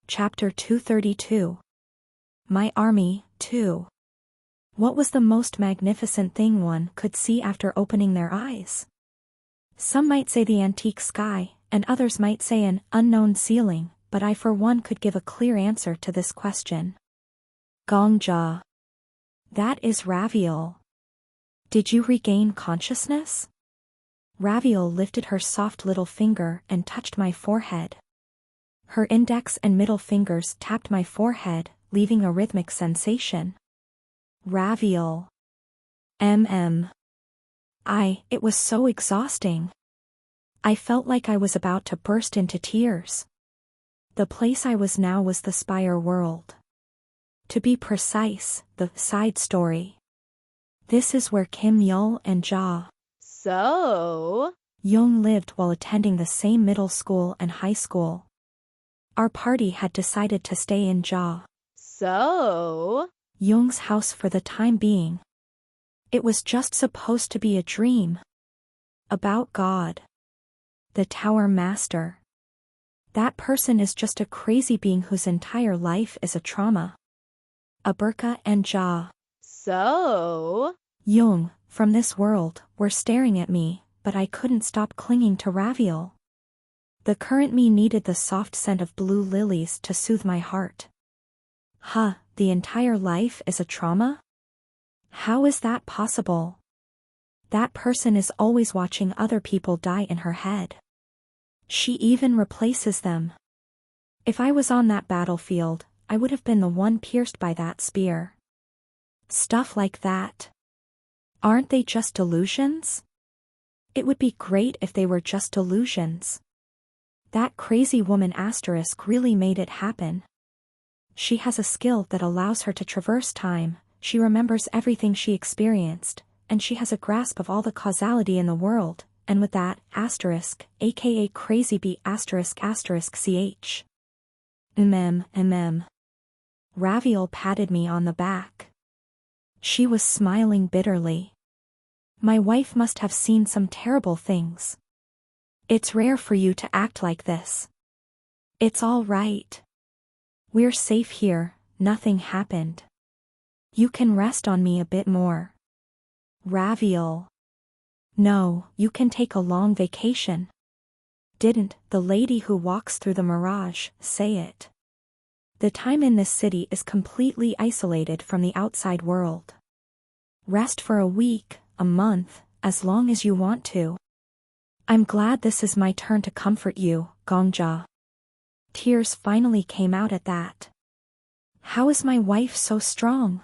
Chapter 232. My Army, 2. What was the most magnificent thing one could see after opening their eyes? Some might say the antique sky, and others might say an unknown ceiling, but I for one could give a clear answer to this question. Gongja. That is Raviol. Did you regain consciousness? Raviol lifted her soft little finger and touched my forehead. Her index and middle fingers tapped my forehead, leaving a rhythmic sensation. Raviol. It was so exhausting. I felt like I was about to burst into tears. The place I was now was the Spire world. To be precise, the side story. This is where Kim Yul and Young lived while attending the same middle school and high school. Our party had decided to stay in Young's house for the time being. It was just supposed to be a dream. About God. The Tower Master. That person is just a crazy being whose entire life is a trauma. Aburka and Young, from this world, were staring at me, but I couldn't stop clinging to Raviol. The current me needed the soft scent of blue lilies to soothe my heart. The entire life is a trauma? How is that possible? That person is always watching other people die in her head. She even replaces them. If I was on that battlefield, I would have been the one pierced by that spear. Stuff like that. Aren't they just delusions? It would be great if they were just delusions. That crazy woman Asterisk really made it happen. She has a skill that allows her to traverse time, she remembers everything she experienced, and she has a grasp of all the causality in the world, and with that, Asterisk, aka Crazy Bee ***********************************************************************************************************************. Raviol patted me on the back. She was smiling bitterly. My wife must have seen some terrible things. It's rare for you to act like this. It's all right. We're safe here, nothing happened. You can rest on me a bit more. Raviol. No, you can take a long vacation. Didn't the lady who walks through the mirage say it? The time in this city is completely isolated from the outside world. Rest for a week, a month, as long as you want to. I'm glad this is my turn to comfort you, Gongja. Tears finally came out at that. How is my wife so strong?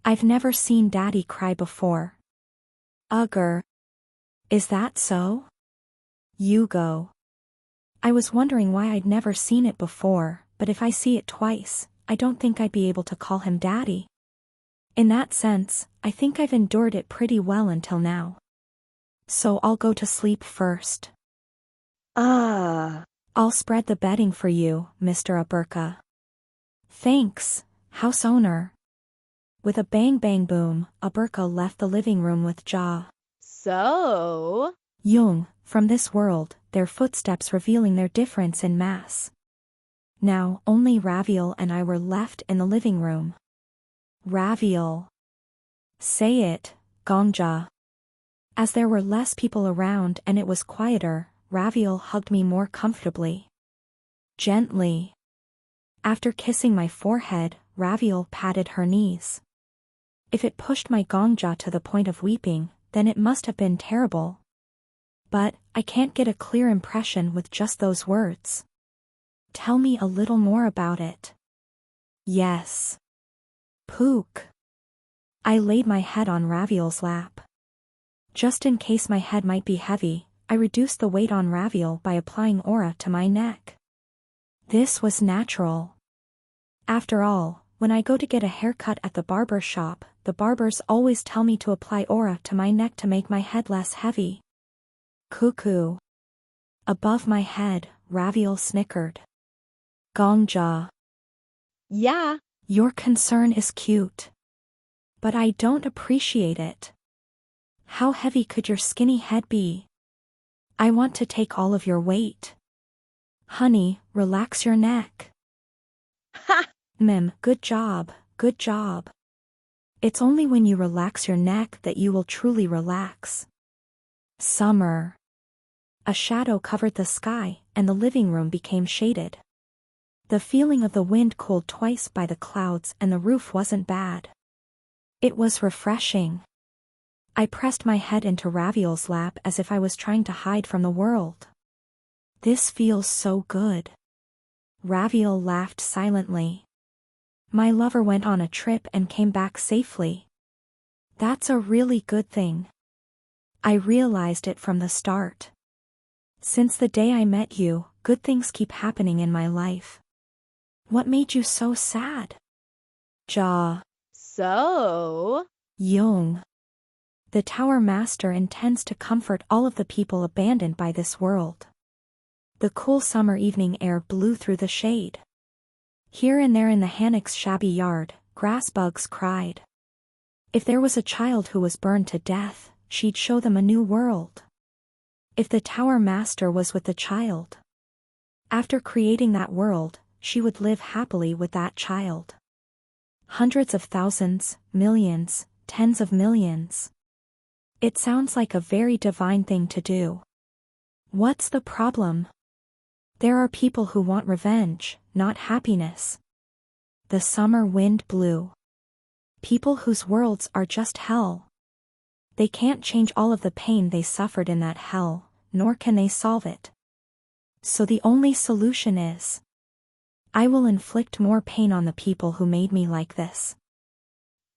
I've never seen Daddy cry before. Ugher. Is that so? You go. I was wondering why I'd never seen it before, but if I see it twice, I don't think I'd be able to call him Daddy. In that sense, I think I've endured it pretty well until now. So I'll go to sleep first. I'll spread the bedding for you, Mr. Aburka. Thanks, house owner. With a bang bang boom, Aburka left the living room with Young, from this world, their footsteps revealing their difference in mass. Now, only Raviol and I were left in the living room. Raviol. Say it, Gongja. As there were less people around and it was quieter, Raviol hugged me more comfortably. Gently. After kissing my forehead, Raviol patted her knees. If it pushed my Gongja to the point of weeping, then it must have been terrible. But, I can't get a clear impression with just those words. Tell me a little more about it. Yes. Pook. I laid my head on Raviol's lap. Just in case my head might be heavy, I reduced the weight on Raviol by applying aura to my neck. This was natural. After all, when I go to get a haircut at the barber shop, the barbers always tell me to apply aura to my neck to make my head less heavy. Cuckoo. Above my head, Raviol snickered. Gongja. Yeah. Your concern is cute. But I don't appreciate it. How heavy could your skinny head be? I want to take all of your weight. Honey, relax your neck. Good job, good job. It's only when you relax your neck that you will truly relax. Summer. A shadow covered the sky, and the living room became shaded. The feeling of the wind cooled twice by the clouds, and the roof wasn't bad. It was refreshing. I pressed my head into Raviol's lap as if I was trying to hide from the world. This feels so good. Raviol laughed silently. My lover went on a trip and came back safely. That's a really good thing. I realized it from the start. Since the day I met you, good things keep happening in my life. What made you so sad? So? Young. The Tower Master intends to comfort all of the people abandoned by this world. The cool summer evening air blew through the shade. Here and there in the Hannock's shabby yard, grass bugs cried. If there was a child who was burned to death, she'd show them a new world. If the Tower Master was with the child, after creating that world, she would live happily with that child. Hundreds of thousands, millions, tens of millions. It sounds like a very divine thing to do. What's the problem? There are people who want revenge, not happiness. The summer wind blew. People whose worlds are just hell. They can't change all of the pain they suffered in that hell, nor can they solve it. So the only solution is, I will inflict more pain on the people who made me like this.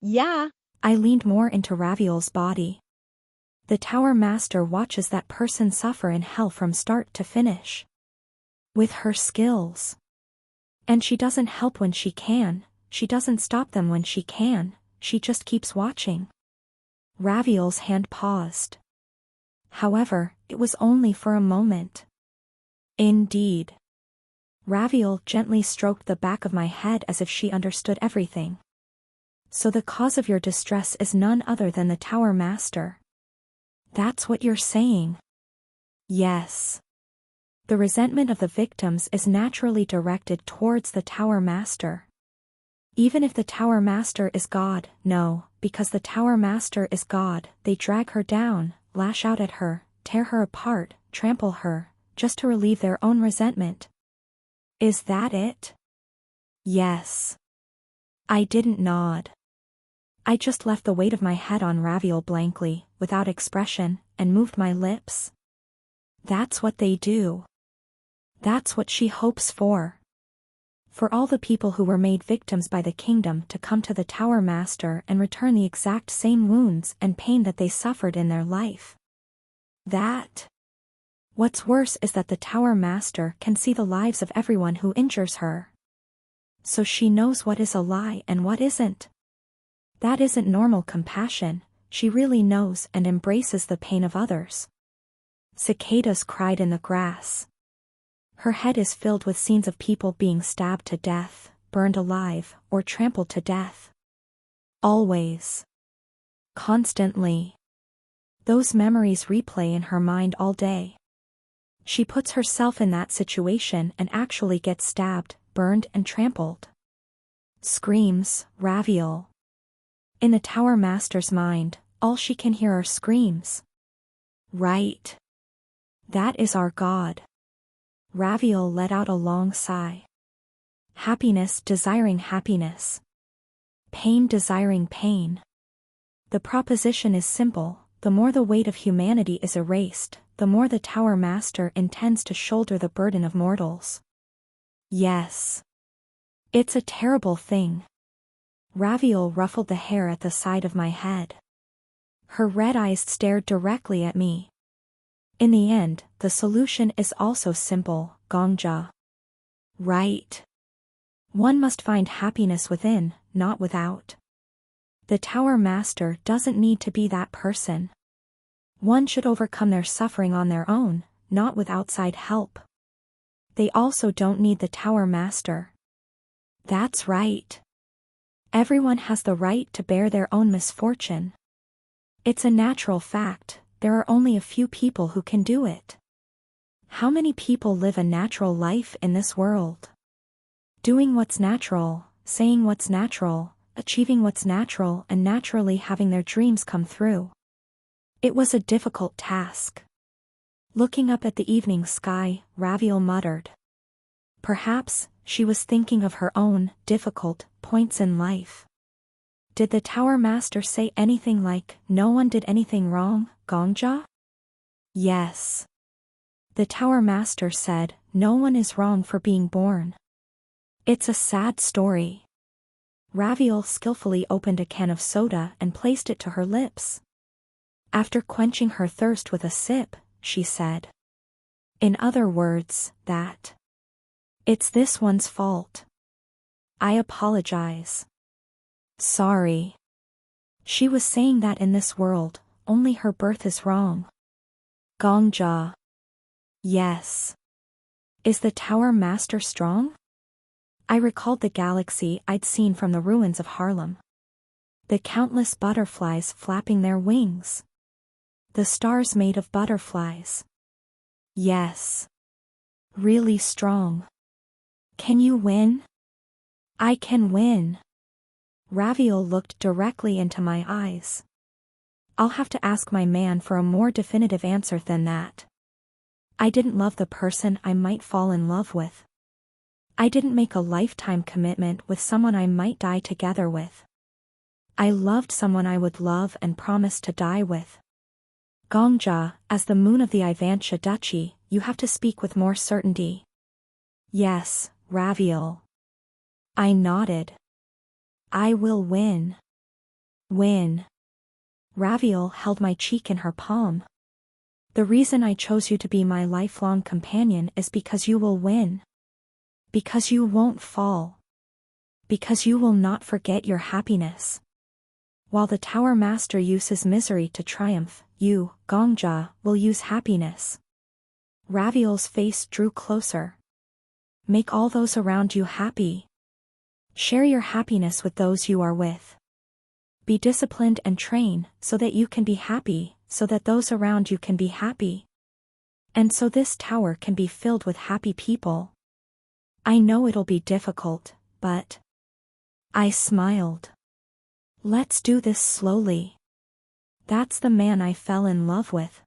Yeah. I leaned more into Raviol's body. The Tower Master watches that person suffer in hell from start to finish. With her skills. And she doesn't help when she can, she doesn't stop them when she can, she just keeps watching. Raviol's hand paused. However, it was only for a moment. Indeed. Raviol gently stroked the back of my head as if she understood everything. So the cause of your distress is none other than the Tower Master. That's what you're saying. Yes. The resentment of the victims is naturally directed towards the Tower Master. Even if the Tower Master is God, no, because the Tower Master is God, they drag her down, lash out at her, tear her apart, trample her, just to relieve their own resentment. Is that it? Yes. I didn't nod. I just left the weight of my head on Raviol blankly, without expression, and moved my lips. That's what they do. That's what she hopes for. For all the people who were made victims by the kingdom to come to the Tower Master and return the exact same wounds and pain that they suffered in their life. What's worse is that the Tower Master can see the lives of everyone who injures her. So she knows what is a lie and what isn't. That isn't normal compassion, she really knows and embraces the pain of others. Cicadas cried in the grass. Her head is filled with scenes of people being stabbed to death, burned alive, or trampled to death. Always. Constantly. Those memories replay in her mind all day. She puts herself in that situation and actually gets stabbed, burned and trampled. Screams, Raviol. In the Tower Master's mind, all she can hear are screams. Right. That is our God. Raviol let out a long sigh. Happiness desiring happiness. Pain desiring pain. The proposition is simple, the more the weight of humanity is erased, the more the Tower Master intends to shoulder the burden of mortals. Yes. It's a terrible thing. Raviol ruffled the hair at the side of my head. Her red eyes stared directly at me. In the end, the solution is also simple, Gongja. Right. One must find happiness within, not without. The Tower Master doesn't need to be that person. One should overcome their suffering on their own, not with outside help. They also don't need the Tower Master. That's right. Everyone has the right to bear their own misfortune. It's a natural fact, there are only a few people who can do it. How many people live a natural life in this world? Doing what's natural, saying what's natural, achieving what's natural and naturally having their dreams come through. It was a difficult task. Looking up at the evening sky, Raviel muttered. Perhaps, she was thinking of her own, difficult, points in life. Did the Tower Master say anything like, "No one did anything wrong, Gongja?" Yes. The Tower Master said, "No one is wrong for being born." It's a sad story. Raviel skillfully opened a can of soda and placed it to her lips. After quenching her thirst with a sip, she said. In other words, that. It's this one's fault. I apologize. Sorry. She was saying that in this world, only her birth is wrong. Gongja. Yes. Is the Tower Master strong? I recalled the galaxy I'd seen from the ruins of Harlem. The countless butterflies flapping their wings. The stars made of butterflies. Yes. Really strong. Can you win? I can win. Raviel looked directly into my eyes. I'll have to ask my man for a more definitive answer than that. I didn't love the person I might fall in love with. I didn't make a lifetime commitment with someone I might die together with. I loved someone I would love and promise to die with. Gongja, as the moon of the Ivantia Duchy, you have to speak with more certainty. Yes, Raviel. I nodded. I will win. Win. Raviel held my cheek in her palm. The reason I chose you to be my lifelong companion is because you will win. Because you won't fall. Because you will not forget your happiness. While the Tower Master uses misery to triumph, you, Gongja, will use happiness. Raviel's face drew closer. Make all those around you happy. Share your happiness with those you are with. Be disciplined and train so that you can be happy, so that those around you can be happy. And so this tower can be filled with happy people. I know it'll be difficult, but... I smiled. Let's do this slowly. That's the man I fell in love with.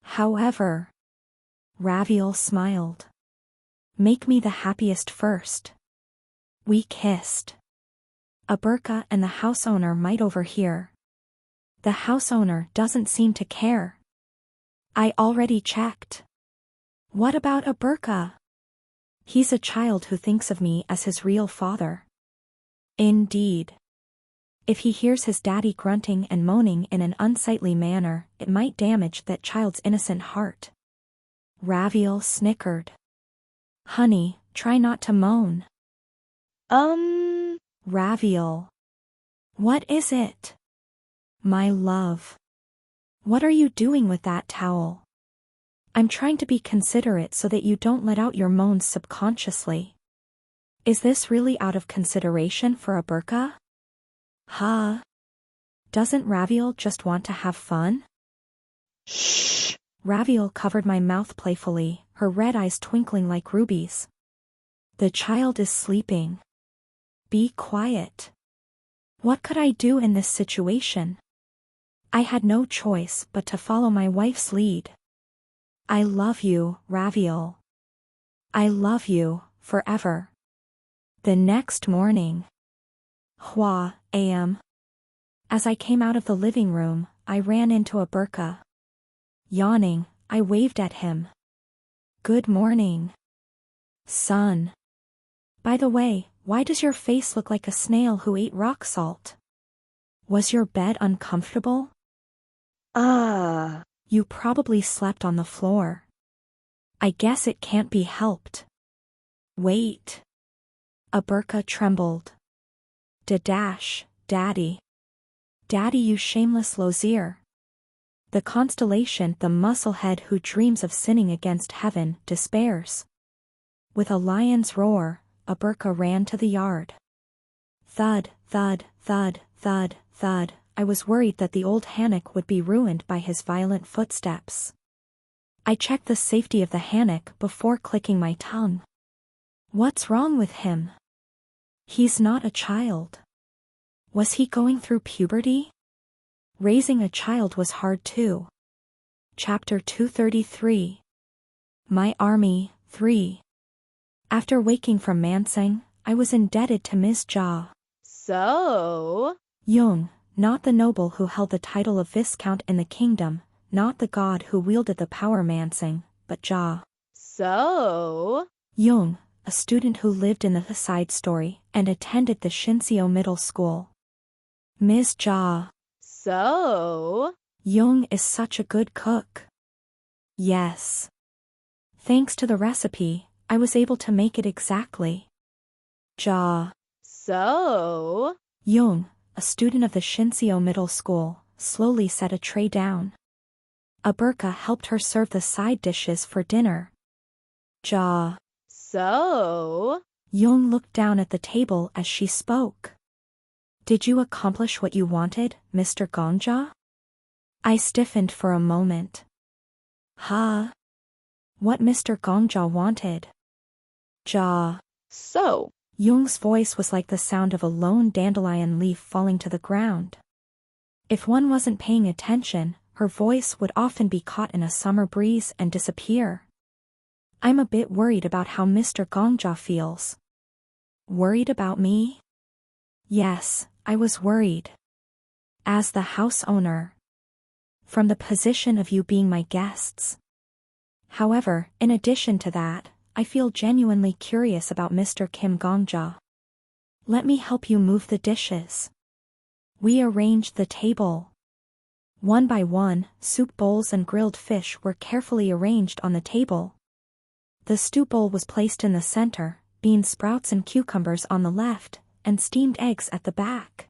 However... Raviel smiled. Make me the happiest first. We kissed. Aberka and the house owner might overhear. The house owner doesn't seem to care. I already checked. What about Aberka? He's a child who thinks of me as his real father. Indeed. If he hears his daddy grunting and moaning in an unsightly manner, it might damage that child's innocent heart. Raviel snickered. Honey, try not to moan. Raviel. What is it? My love. What are you doing with that towel? I'm trying to be considerate so that you don't let out your moans subconsciously. Is this really out of consideration for Aberka? Huh? Doesn't Raviel just want to have fun? Shh! Raviel covered my mouth playfully, her red eyes twinkling like rubies. The child is sleeping. Be quiet. What could I do in this situation? I had no choice but to follow my wife's lead. I love you, Raviel. I love you, forever. The next morning. Hua a.m. As I came out of the living room, I ran into Aberka. Yawning, I waved at him. Good morning. Son. By the way, why does your face look like a snail who ate rock salt? Was your bed uncomfortable? You probably slept on the floor. I guess it can't be helped. Wait. Aberka trembled. Daddy. Daddy, you shameless lozier. The constellation, the musclehead who dreams of sinning against heaven, despairs. With a lion's roar, Aberka ran to the yard. Thud, thud, thud, thud, thud. I was worried that the old hammock would be ruined by his violent footsteps. I checked the safety of the hammock before clicking my tongue. What's wrong with him? He's not a child. Was he going through puberty? Raising a child was hard too. Chapter 233. My Army, 3. After waking from Mansang, I was indebted to Ms. Jia. So? Jung, not the noble who held the title of Viscount in the kingdom, not the god who wielded the power Mansang, but Jia. So? Jung, a student who lived in the side story and attended the Shinseo Middle School. Ms. Jia. So? Jung is such a good cook. Yes. Thanks to the recipe, I was able to make it exactly. Jia. So? Jung, a student of the Shinseo Middle School, slowly set a tray down. A burqa helped her serve the side dishes for dinner. Jia. So? Jung looked down at the table as she spoke. Did you accomplish what you wanted, Mr. Gongja? I stiffened for a moment. Huh? What Mr. Gongja wanted? Jia. So? Jung's voice was like the sound of a lone dandelion leaf falling to the ground. If one wasn't paying attention, her voice would often be caught in a summer breeze and disappear. I'm a bit worried about how Mr. Gongja feels. Worried about me? Yes, I was worried. As the house owner. From the position of you being my guests. However, in addition to that, I feel genuinely curious about Mr. Kim Gongja. Let me help you move the dishes. We arranged the table. One by one, soup bowls and grilled fish were carefully arranged on the table. The stew bowl was placed in the center, bean sprouts and cucumbers on the left, and steamed eggs at the back.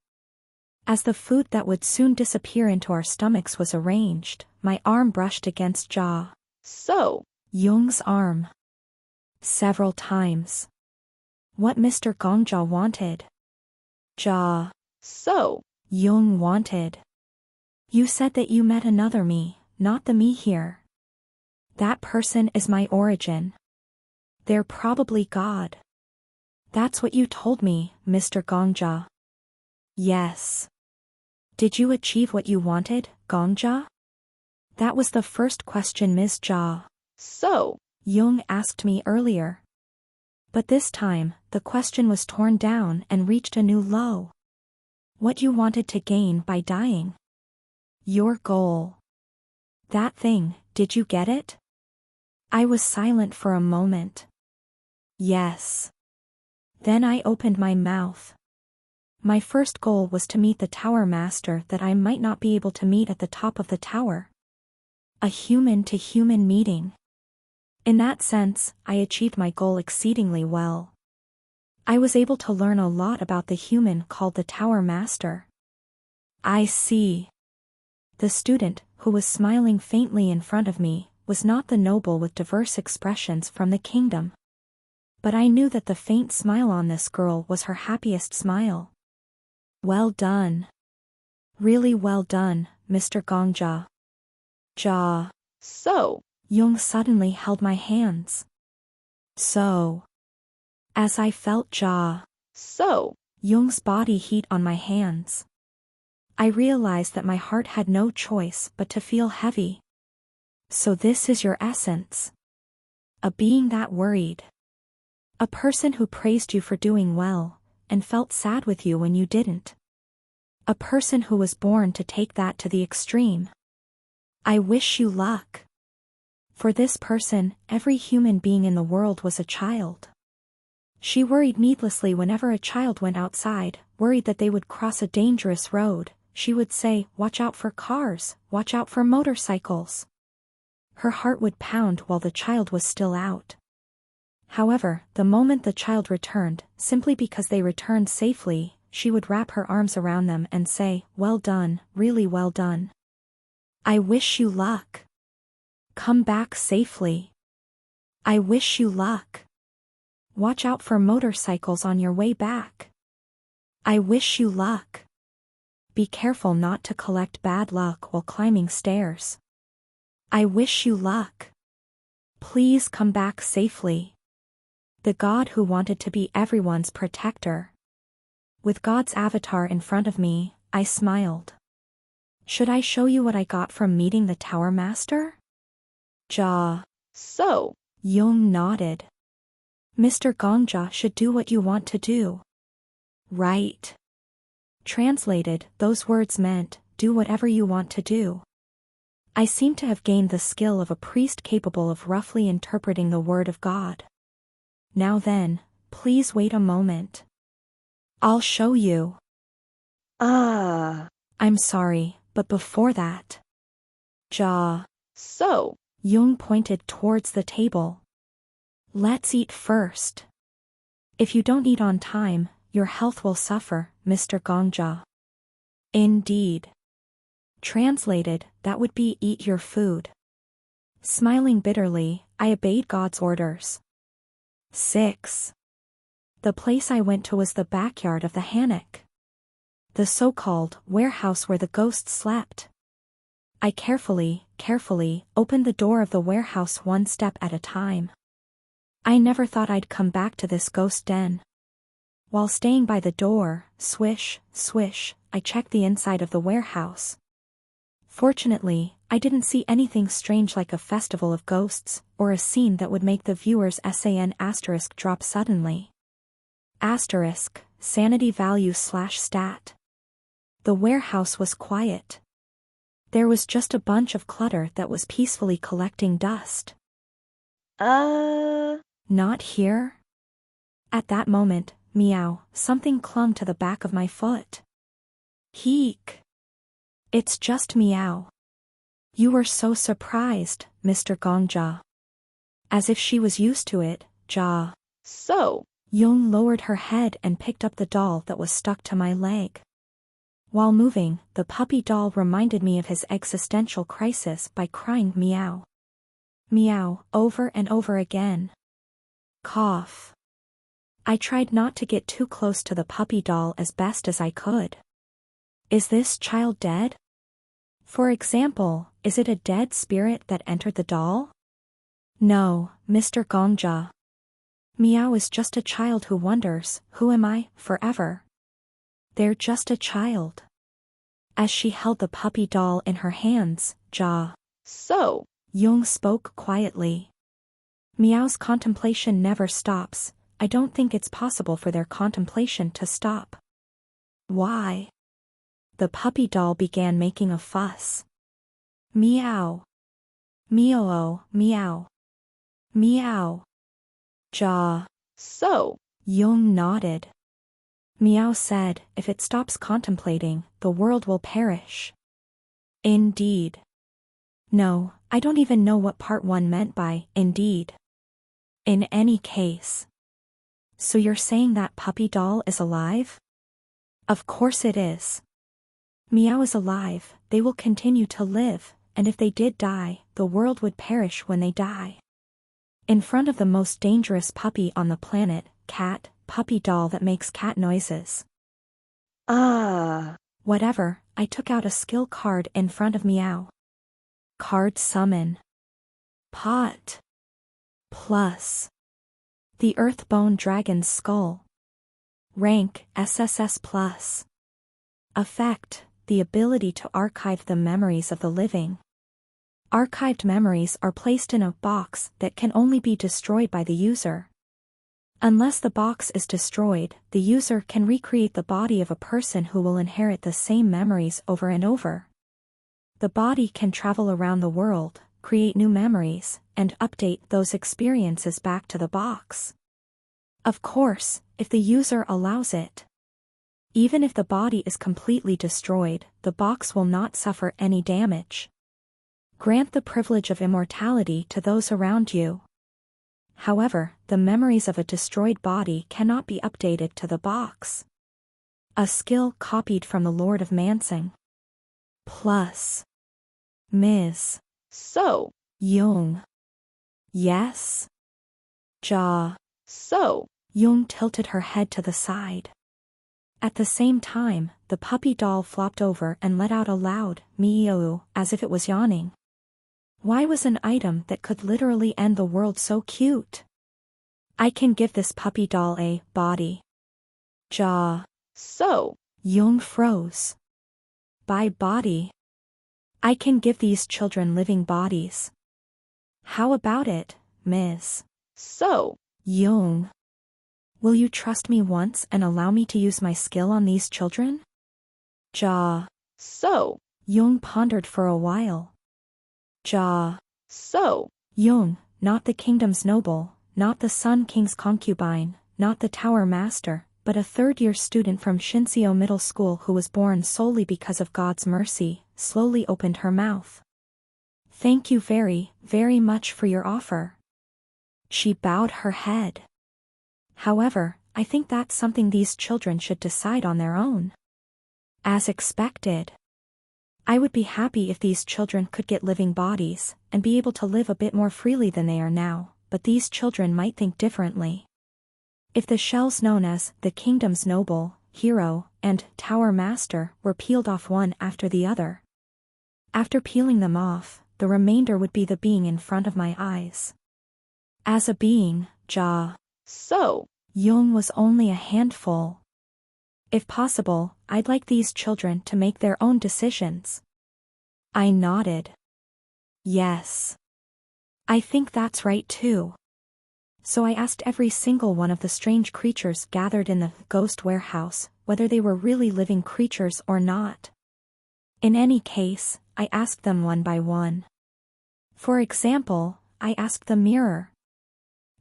As the food that would soon disappear into our stomachs was arranged, my arm brushed against Jia. So? Jung's arm. Several times. What Mr. Gongja wanted. Jia. So? Jung wanted. You said that you met another me, not the me here. That person is my origin. They're probably God. That's what you told me, Mr. Gongja. Yes. Did you achieve what you wanted, Gongja? That was the first question Ms. Jia. So? Jung asked me earlier. But this time, the question was torn down and reached a new low. What you wanted to gain by dying. Your goal. That thing, did you get it? I was silent for a moment. Yes. Then I opened my mouth. My first goal was to meet the tower master that I might not be able to meet at the top of the tower. A human-to-human meeting. In that sense, I achieved my goal exceedingly well. I was able to learn a lot about the human called the Tower Master. I see. The student, who was smiling faintly in front of me, was not the noble with diverse expressions from the kingdom. But I knew that the faint smile on this girl was her happiest smile. Well done. Really well done, Mr. Gongja. Jia. So? Jung suddenly held my hands. So. As I felt Jia. So? Jung's body heat on my hands. I realized that my heart had no choice but to feel heavy. So this is your essence. A being that worried. A person who praised you for doing well, and felt sad with you when you didn't. A person who was born to take that to the extreme. I wish you luck. For this person, every human being in the world was a child. She worried needlessly whenever a child went outside, worried that they would cross a dangerous road. She would say, "Watch out for cars, watch out for motorcycles." Her heart would pound while the child was still out. However, the moment the child returned, simply because they returned safely, she would wrap her arms around them and say, "Well done, really well done. I wish you luck. Come back safely. I wish you luck. Watch out for motorcycles on your way back. I wish you luck. Be careful not to collect bad luck while climbing stairs. I wish you luck. Please come back safely." The God who wanted to be everyone's protector. With God's avatar in front of me, I smiled. Should I show you what I got from meeting the Tower Master? Ja. So. Jung nodded. Mr. Gongja should do what you want to do. Right. Translated, those words meant, do whatever you want to do. I seem to have gained the skill of a priest capable of roughly interpreting the word of God. Now then, please wait a moment. I'll show you. I'm sorry, but before that. Ja. So. Jung pointed towards the table. Let's eat first. If you don't eat on time, your health will suffer, Mr. Gongja. Indeed. Translated, that would be eat your food. Smiling bitterly, I obeyed God's orders. 6. The place I went to was the backyard of the hammock. The so-called warehouse where the ghosts slept. I carefully opened the door of the warehouse one step at a time. I never thought I'd come back to this ghost den. While staying by the door, swish, swish, I checked the inside of the warehouse. Fortunately, I didn't see anything strange like a festival of ghosts, or a scene that would make the viewer's SAN asterisk drop suddenly. Asterisk, sanity value / stat. The warehouse was quiet. There was just a bunch of clutter that was peacefully collecting dust. Not here? At that moment, meow, something clung to the back of my foot. Heek. It's just meow. You were so surprised, Mr. Gongja. As if she was used to it, Ja. So. Jung lowered her head and picked up the doll that was stuck to my leg. While moving, the puppy doll reminded me of his existential crisis by crying meow. Meow, over and over again. Cough. I tried not to get too close to the puppy doll as best as I could. Is this child dead? For example, is it a dead spirit that entered the doll? No, Mr. Gongja. Meow is just a child who wonders, who am I, forever? They're just a child. As she held the puppy doll in her hands, Ja. So. Jung spoke quietly. Meow's contemplation never stops. I don't think it's possible for their contemplation to stop. Why? The puppy doll began making a fuss. Meow. Meow, meow. Meow. Ja. So. Jung nodded. Meow said, if it stops contemplating, the world will perish. Indeed. No, I don't even know what part 1 meant by indeed. In any case. So you're saying that puppy doll is alive? Of course it is. Meow is alive, they will continue to live, and if they did die, the world would perish when they die. In front of the most dangerous puppy on the planet, cat, puppy doll that makes cat noises. Whatever, I took out a skill card in front of Meow. Card summon. Pot. Plus. The Earthbone Dragon's Skull. Rank, SSS plus. Effect, the ability to archive the memories of the living. Archived memories are placed in a box that can only be destroyed by the user. Unless the box is destroyed, the user can recreate the body of a person who will inherit the same memories over and over. The body can travel around the world, create new memories, and update those experiences back to the box. Of course, if the user allows it. Even if the body is completely destroyed, the box will not suffer any damage. Grant the privilege of immortality to those around you. However, the memories of a destroyed body cannot be updated to the box. A skill copied from the Lord of Mansing. Plus. Ms. So. Jung. Yes? Ja. So. Jung tilted her head to the side. At the same time, the puppy doll flopped over and let out a loud meow as if it was yawning. Why was an item that could literally end the world so cute? I can give this puppy doll a body. Ja. So. Jung froze. By body. I can give these children living bodies. How about it, Ms. So. Jung? Will you trust me once and allow me to use my skill on these children? Ja. So. Jung pondered for a while. Ja. So. Jung, not the kingdom's noble, not the Sun King's concubine, not the tower master, but a third-year student from Shinseo Middle School who was born solely because of God's mercy, slowly opened her mouth. Thank you very, very much for your offer. She bowed her head. However, I think that's something these children should decide on their own. As expected. I would be happy if these children could get living bodies, and be able to live a bit more freely than they are now, but these children might think differently. If the shells known as the kingdom's noble, hero, and tower master were peeled off one after the other. After peeling them off, the remainder would be the being in front of my eyes. As a being, Ja. So. Jung was only a handful. If possible, I'd like these children to make their own decisions. I nodded. Yes. I think that's right too. So I asked every single one of the strange creatures gathered in the ghost warehouse, whether they were really living creatures or not. In any case, I asked them one by one. For example, I asked the mirror.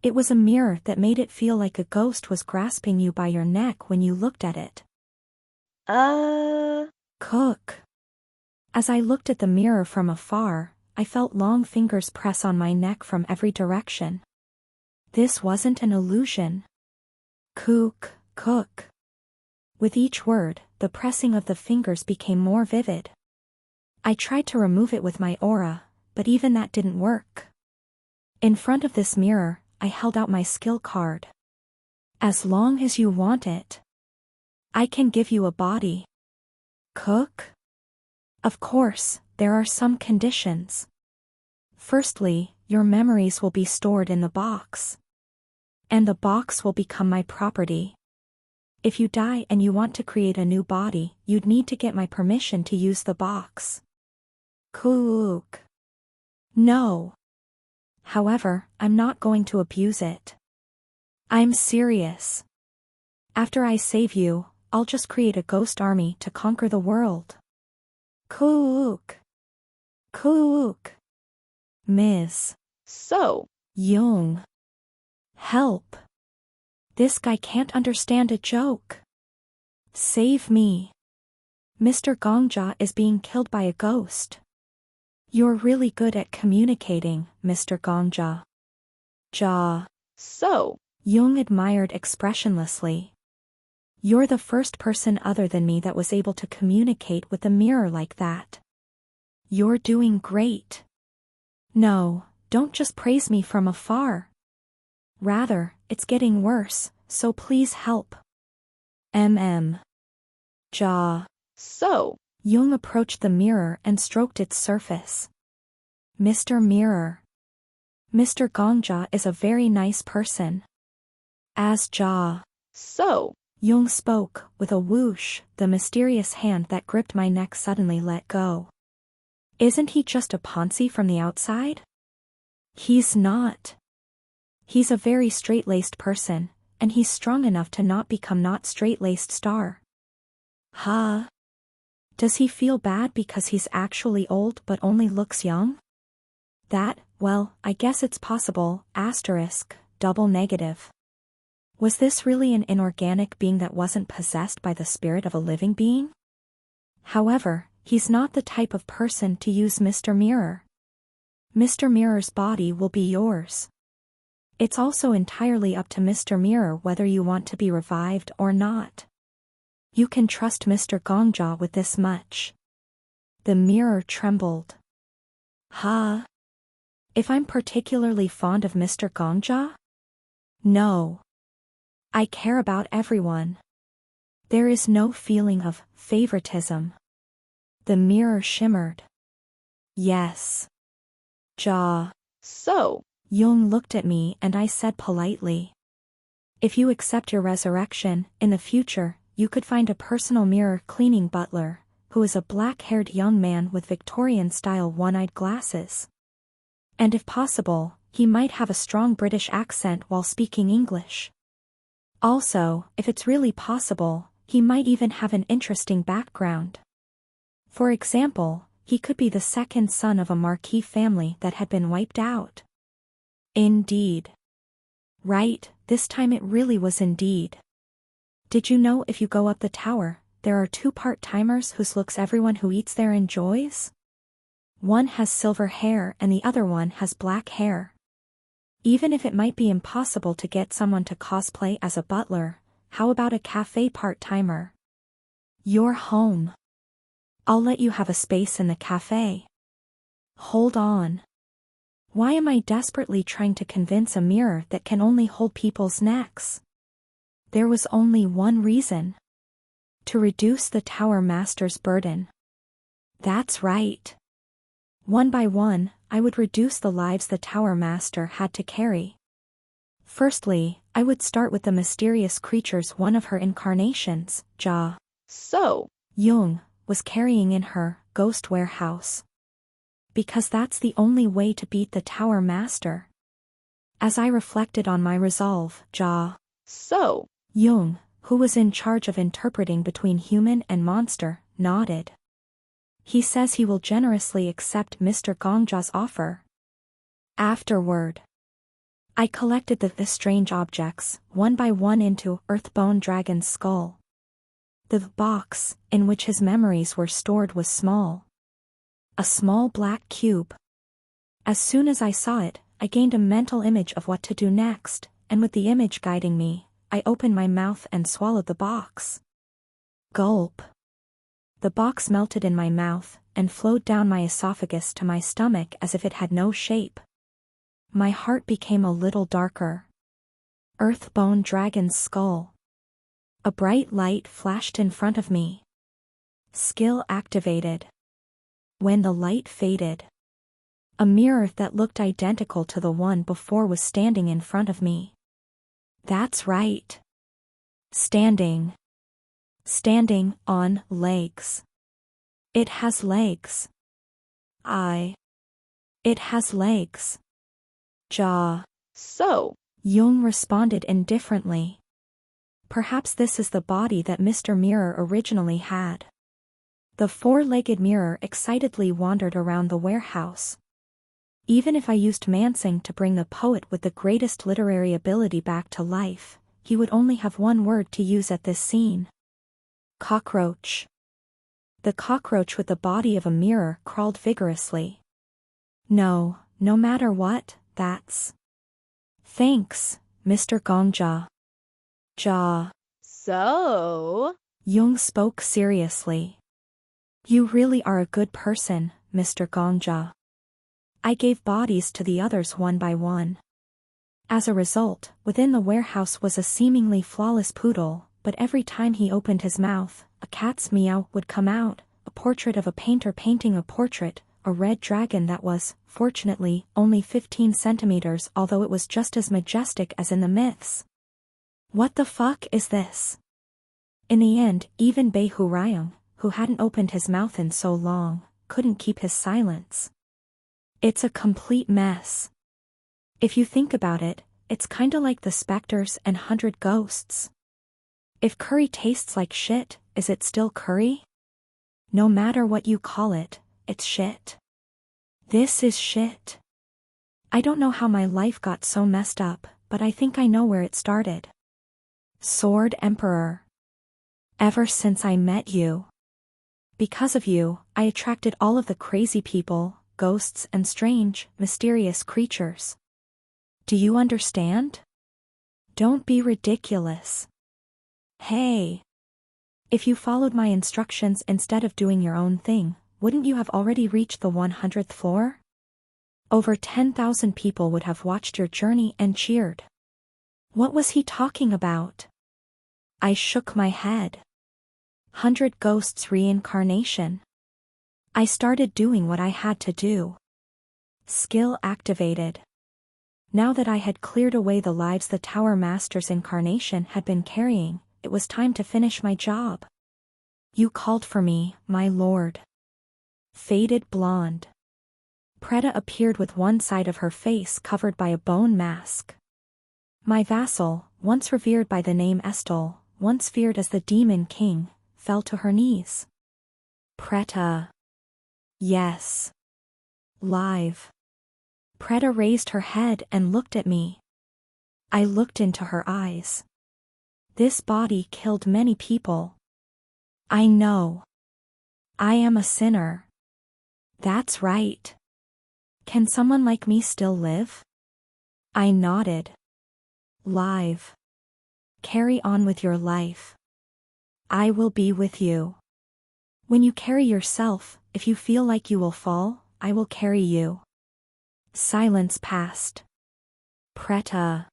It was a mirror that made it feel like a ghost was grasping you by your neck when you looked at it. Cook. As I looked at the mirror from afar, I felt long fingers press on my neck from every direction. This wasn't an illusion. Cook. With each word, the pressing of the fingers became more vivid. I tried to remove it with my aura, but even that didn't work. In front of this mirror, I held out my skill card. As long as you want it. I can give you a body. Cook? Of course, there are some conditions. Firstly, your memories will be stored in the box. And the box will become my property. If you die and you want to create a new body, you'd need to get my permission to use the box. Cook. No. However, I'm not going to abuse it. I'm serious. After I save you, I'll just create a ghost army to conquer the world. Cook. Ms. So. Jung. Help. This guy can't understand a joke. Save me. Mr. Gongja is being killed by a ghost. You're really good at communicating, Mr. Gongja. Ja. So. Jung admired expressionlessly. You're the first person other than me that was able to communicate with a mirror like that. You're doing great. No, don't just praise me from afar. Rather, it's getting worse, so please help. Ja. So. Jung approached the mirror and stroked its surface. Mr. Mirror. Mr. Gongja is a very nice person. As Ja. So. Jung spoke, with a whoosh, the mysterious hand that gripped my neck suddenly let go. Isn't he just a Ponzi from the outside? He's not. He's a very straight-laced person, and he's strong enough to not become not straight-laced star. Huh? Does he feel bad because he's actually old but only looks young? That, well, I guess it's possible, asterisk, double negative. Was this really an inorganic being that wasn't possessed by the spirit of a living being? However, he's not the type of person to use Mr. Mirror. Mr. Mirror's body will be yours. It's also entirely up to Mr. Mirror whether you want to be revived or not. You can trust Mr. Gongja with this much. The mirror trembled. Huh? If I'm particularly fond of Mr. Gongja? No. I care about everyone. There is no feeling of favoritism. The mirror shimmered. Yes. Ja. So. Jung looked at me and I said politely. If you accept your resurrection, in the future, you could find a personal mirror cleaning butler, who is a black-haired young man with Victorian-style one-eyed glasses. And if possible, he might have a strong British accent while speaking English. Also, if it's really possible, he might even have an interesting background. For example, he could be the second son of a marquis family that had been wiped out. Indeed. Right, this time it really was indeed. Did you know if you go up the tower, there are two part-timers whose looks everyone who eats there enjoys? One has silver hair and the other one has black hair. Even if it might be impossible to get someone to cosplay as a butler, how about a cafe part-timer? You're home. I'll let you have a space in the cafe. Hold on. Why am I desperately trying to convince a mirror that can only hold people's necks? There was only one reason. To reduce the Tower Master's burden. That's right. One by one, I would reduce the lives the Tower Master had to carry. Firstly, I would start with the mysterious creatures one of her incarnations, So, Jung, was carrying in her ghost warehouse. Because that's the only way to beat the Tower Master. As I reflected on my resolve, so, Jung, who was in charge of interpreting between human and monster, nodded. He says he will generously accept Mr. Gongja's offer. Afterward, I collected the strange objects, one by one into Earthbone Dragon's skull. The box, in which his memories were stored, was small. A small black cube. As soon as I saw it, I gained a mental image of what to do next, and with the image guiding me, I opened my mouth and swallowed the box. Gulp. The box melted in my mouth, and flowed down my esophagus to my stomach as if it had no shape. My heart became a little darker. Earthbone Dragon's skull. A bright light flashed in front of me. Skill activated. When the light faded, a mirror that looked identical to the one before was standing in front of me. That's right. Standing on legs. It has legs. It has legs. So, Jung responded indifferently. Perhaps this is the body that Mr. Mirror originally had. The four-legged mirror excitedly wandered around the warehouse. Even if I used Mansing to bring the poet with the greatest literary ability back to life, he would only have one word to use at this scene. Cockroach. The cockroach with the body of a mirror crawled vigorously. No matter what, that's. Thanks, Mr. Gongja. So, Jung spoke seriously. You really are a good person, Mr. Gongja. I gave bodies to the others one by one. As a result, within the warehouse was a seemingly flawless poodle, but every time he opened his mouth, a cat's meow would come out, a portrait of a painter painting a portrait, a red dragon that was, fortunately, only 15 centimeters, although it was just as majestic as in the myths. What the fuck is this? In the end, even Behu Ryung, who hadn't opened his mouth in so long, couldn't keep his silence. It's a complete mess. If you think about it, it's kinda like the specters and 100 ghosts. If curry tastes like shit, is it still curry? No matter what you call it, it's shit. This is shit. I don't know how my life got so messed up, but I think I know where it started. Sword Emperor. Ever since I met you. Because of you, I attracted all of the crazy people, ghosts and strange, mysterious creatures. Do you understand? Don't be ridiculous. Hey. If you followed my instructions instead of doing your own thing, wouldn't you have already reached the 100th floor? Over 10,000 people would have watched your journey and cheered. What was he talking about? I shook my head. 100 ghosts reincarnation. I started doing what I had to do. Skill activated. Now that I had cleared away the lives the Tower Master's incarnation had been carrying, it was time to finish my job. You called for me, my lord. Faded blonde. Preta appeared with one side of her face covered by a bone mask. My vassal, once revered by the name Estelle, once feared as the Demon King, fell to her knees. Preta. Yes. Live. Preta raised her head and looked at me. I looked into her eyes. This body killed many people. I know. I am a sinner. That's right. Can someone like me still live? I nodded. Live. Carry on with your life. I will be with you. When you carry yourself, if you feel like you will fall, I will carry you. Silence passed. Preta.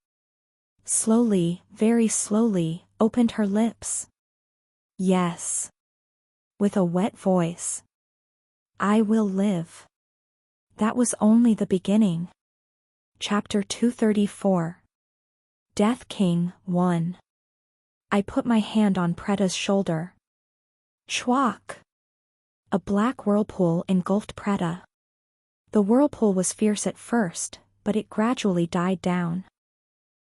Slowly, very slowly, opened her lips. Yes. With a wet voice. I will live. That was only the beginning. Chapter 234. Death King 1. I put my hand on Preta's shoulder. Chwak! A black whirlpool engulfed Preta. The whirlpool was fierce at first, but it gradually died down.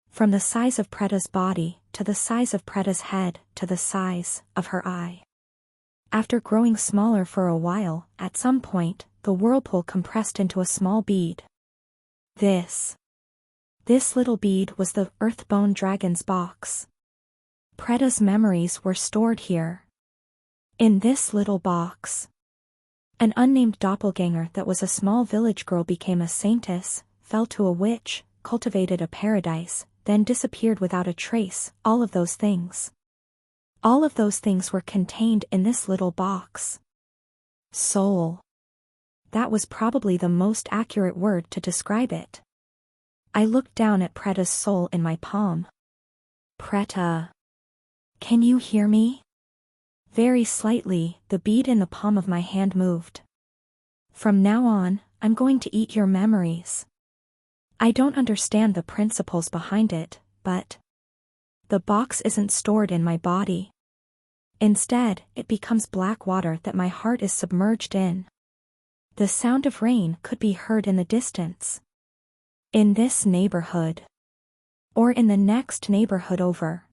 From the size of Preta's body, to the size of Preta's head, to the size of her eye. After growing smaller for a while, at some point, the whirlpool compressed into a small bead. This little bead was the Earthbone Dragon's box. Preta's memories were stored here. In this little box. An unnamed doppelganger that was a small village girl became a saintess, fell to a witch, cultivated a paradise, then disappeared without a trace, all of those things. All of those things were contained in this little box. Soul. That was probably the most accurate word to describe it. I looked down at Preta's soul in my palm. Preta. Can you hear me? Very slightly, the bead in the palm of my hand moved. From now on, I'm going to eat your memories. I don't understand the principles behind it, but the box isn't stored in my body. Instead, it becomes black water that my heart is submerged in. The sound of rain could be heard in the distance. In this neighborhood. Or in the next neighborhood over.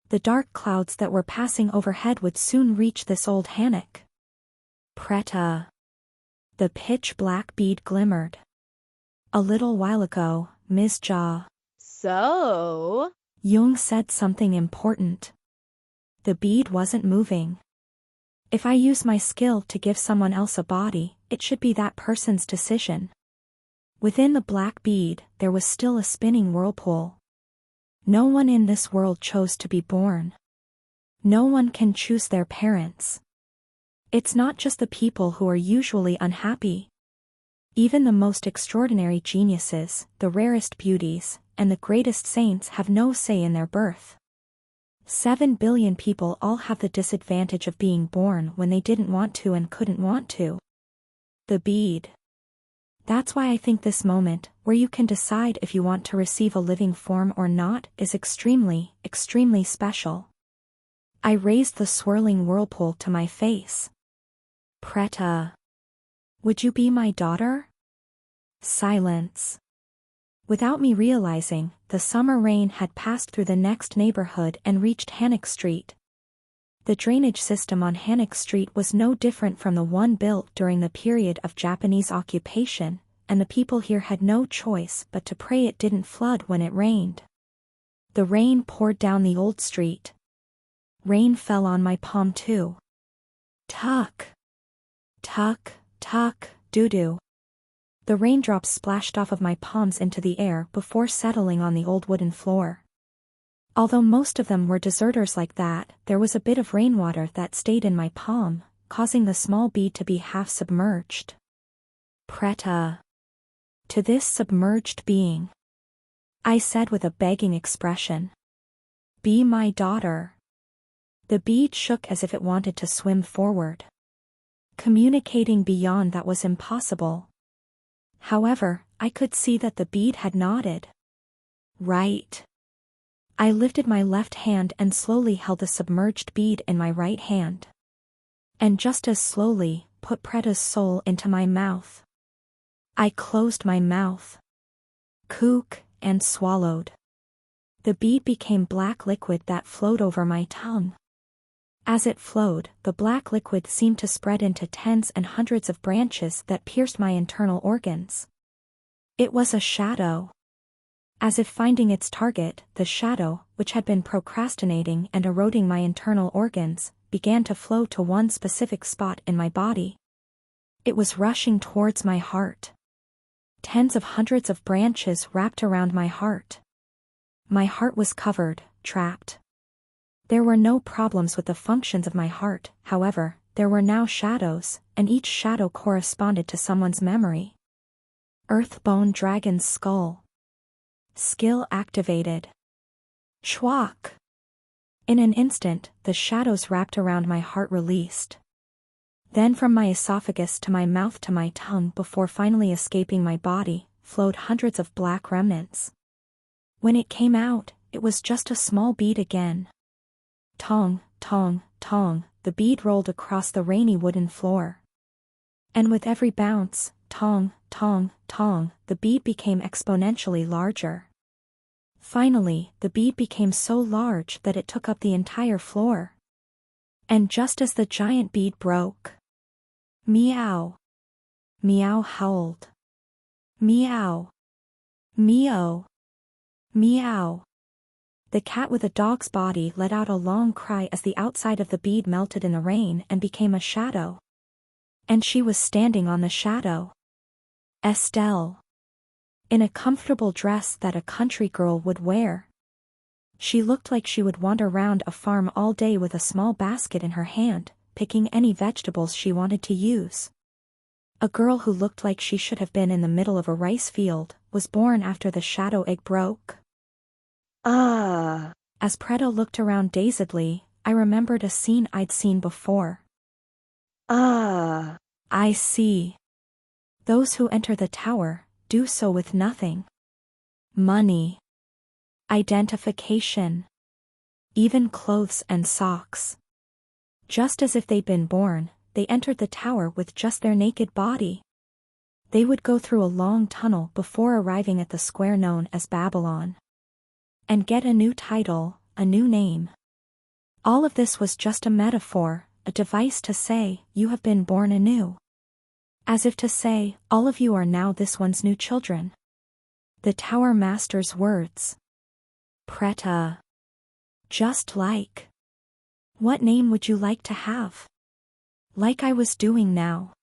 The dark clouds that were passing overhead would soon reach this old hammock. Preta. The pitch-black bead glimmered. A little while ago, Ms. Jia. So? Jung said something important. The bead wasn't moving. If I use my skill to give someone else a body, it should be that person's decision. Within the black bead, there was still a spinning whirlpool. No one in this world chose to be born. No one can choose their parents. It's not just the people who are usually unhappy. Even the most extraordinary geniuses, the rarest beauties, and the greatest saints have no say in their birth. 7 billion people all have the disadvantage of being born when they didn't want to and couldn't want to. The bead. That's why I think this moment, where you can decide if you want to receive a living form or not, is extremely, extremely special. I raised the swirling whirlpool to my face. Preta. Would you be my daughter? Silence. Without me realizing, the summer rain had passed through the next neighborhood and reached Hannock Street. The drainage system on Hannock Street was no different from the one built during the period of Japanese occupation, and the people here had no choice but to pray it didn't flood when it rained. The rain poured down the old street. Rain fell on my palm too. Tuck. Tuck, tuck, doo-doo. The raindrops splashed off of my palms into the air before settling on the old wooden floor. Although most of them were deserters like that, there was a bit of rainwater that stayed in my palm, causing the small bead to be half submerged. Preta. To this submerged being. I said with a begging expression. Be my daughter. The bead shook as if it wanted to swim forward. Communicating beyond that was impossible. However, I could see that the bead had nodded. Right. I lifted my left hand and slowly held the submerged bead in my right hand. And just as slowly, put Preda's soul into my mouth. I closed my mouth. Kook, and swallowed. The bead became black liquid that flowed over my tongue. As it flowed, the black liquid seemed to spread into tens and hundreds of branches that pierced my internal organs. It was a shadow. As if finding its target, the shadow, which had been procrastinating and eroding my internal organs, began to flow to one specific spot in my body. It was rushing towards my heart. Tens of hundreds of branches wrapped around my heart. My heart was covered, trapped. There were no problems with the functions of my heart, however, there were now shadows, and each shadow corresponded to someone's memory. Earthbone Dragon's Skull. Skill activated. Schwak. In an instant, the shadows wrapped around my heart released. Then from my esophagus to my mouth to my tongue before finally escaping my body, flowed hundreds of black remnants. When it came out, it was just a small bead again. Tong, tong, tong, the bead rolled across the rainy wooden floor. And with every bounce, tong, tong, tong, the bead became exponentially larger. Finally, the bead became so large that it took up the entire floor. And just as the giant bead broke, meow. Meow howled. Meow. Meow. Meow. The cat with a dog's body let out a long cry as the outside of the bead melted in the rain and became a shadow. And she was standing on the shadow. Estelle. In a comfortable dress that a country girl would wear. She looked like she would wander round a farm all day with a small basket in her hand, picking any vegetables she wanted to use. A girl who looked like she should have been in the middle of a rice field, was born after the shadow egg broke. Ah. As Preda looked around dazedly, I remembered a scene I'd seen before. Ah. I see. Those who enter the tower, do so with nothing. Money. Identification. Even clothes and socks. Just as if they'd been born, they entered the tower with just their naked body. They would go through a long tunnel before arriving at the square known as Babylon. And get a new title, a new name. All of this was just a metaphor, a device to say, you have been born anew. As if to say, all of you are now this one's new children. The Tower Master's words. Preta. Just like. What name would you like to have? Like I was doing now.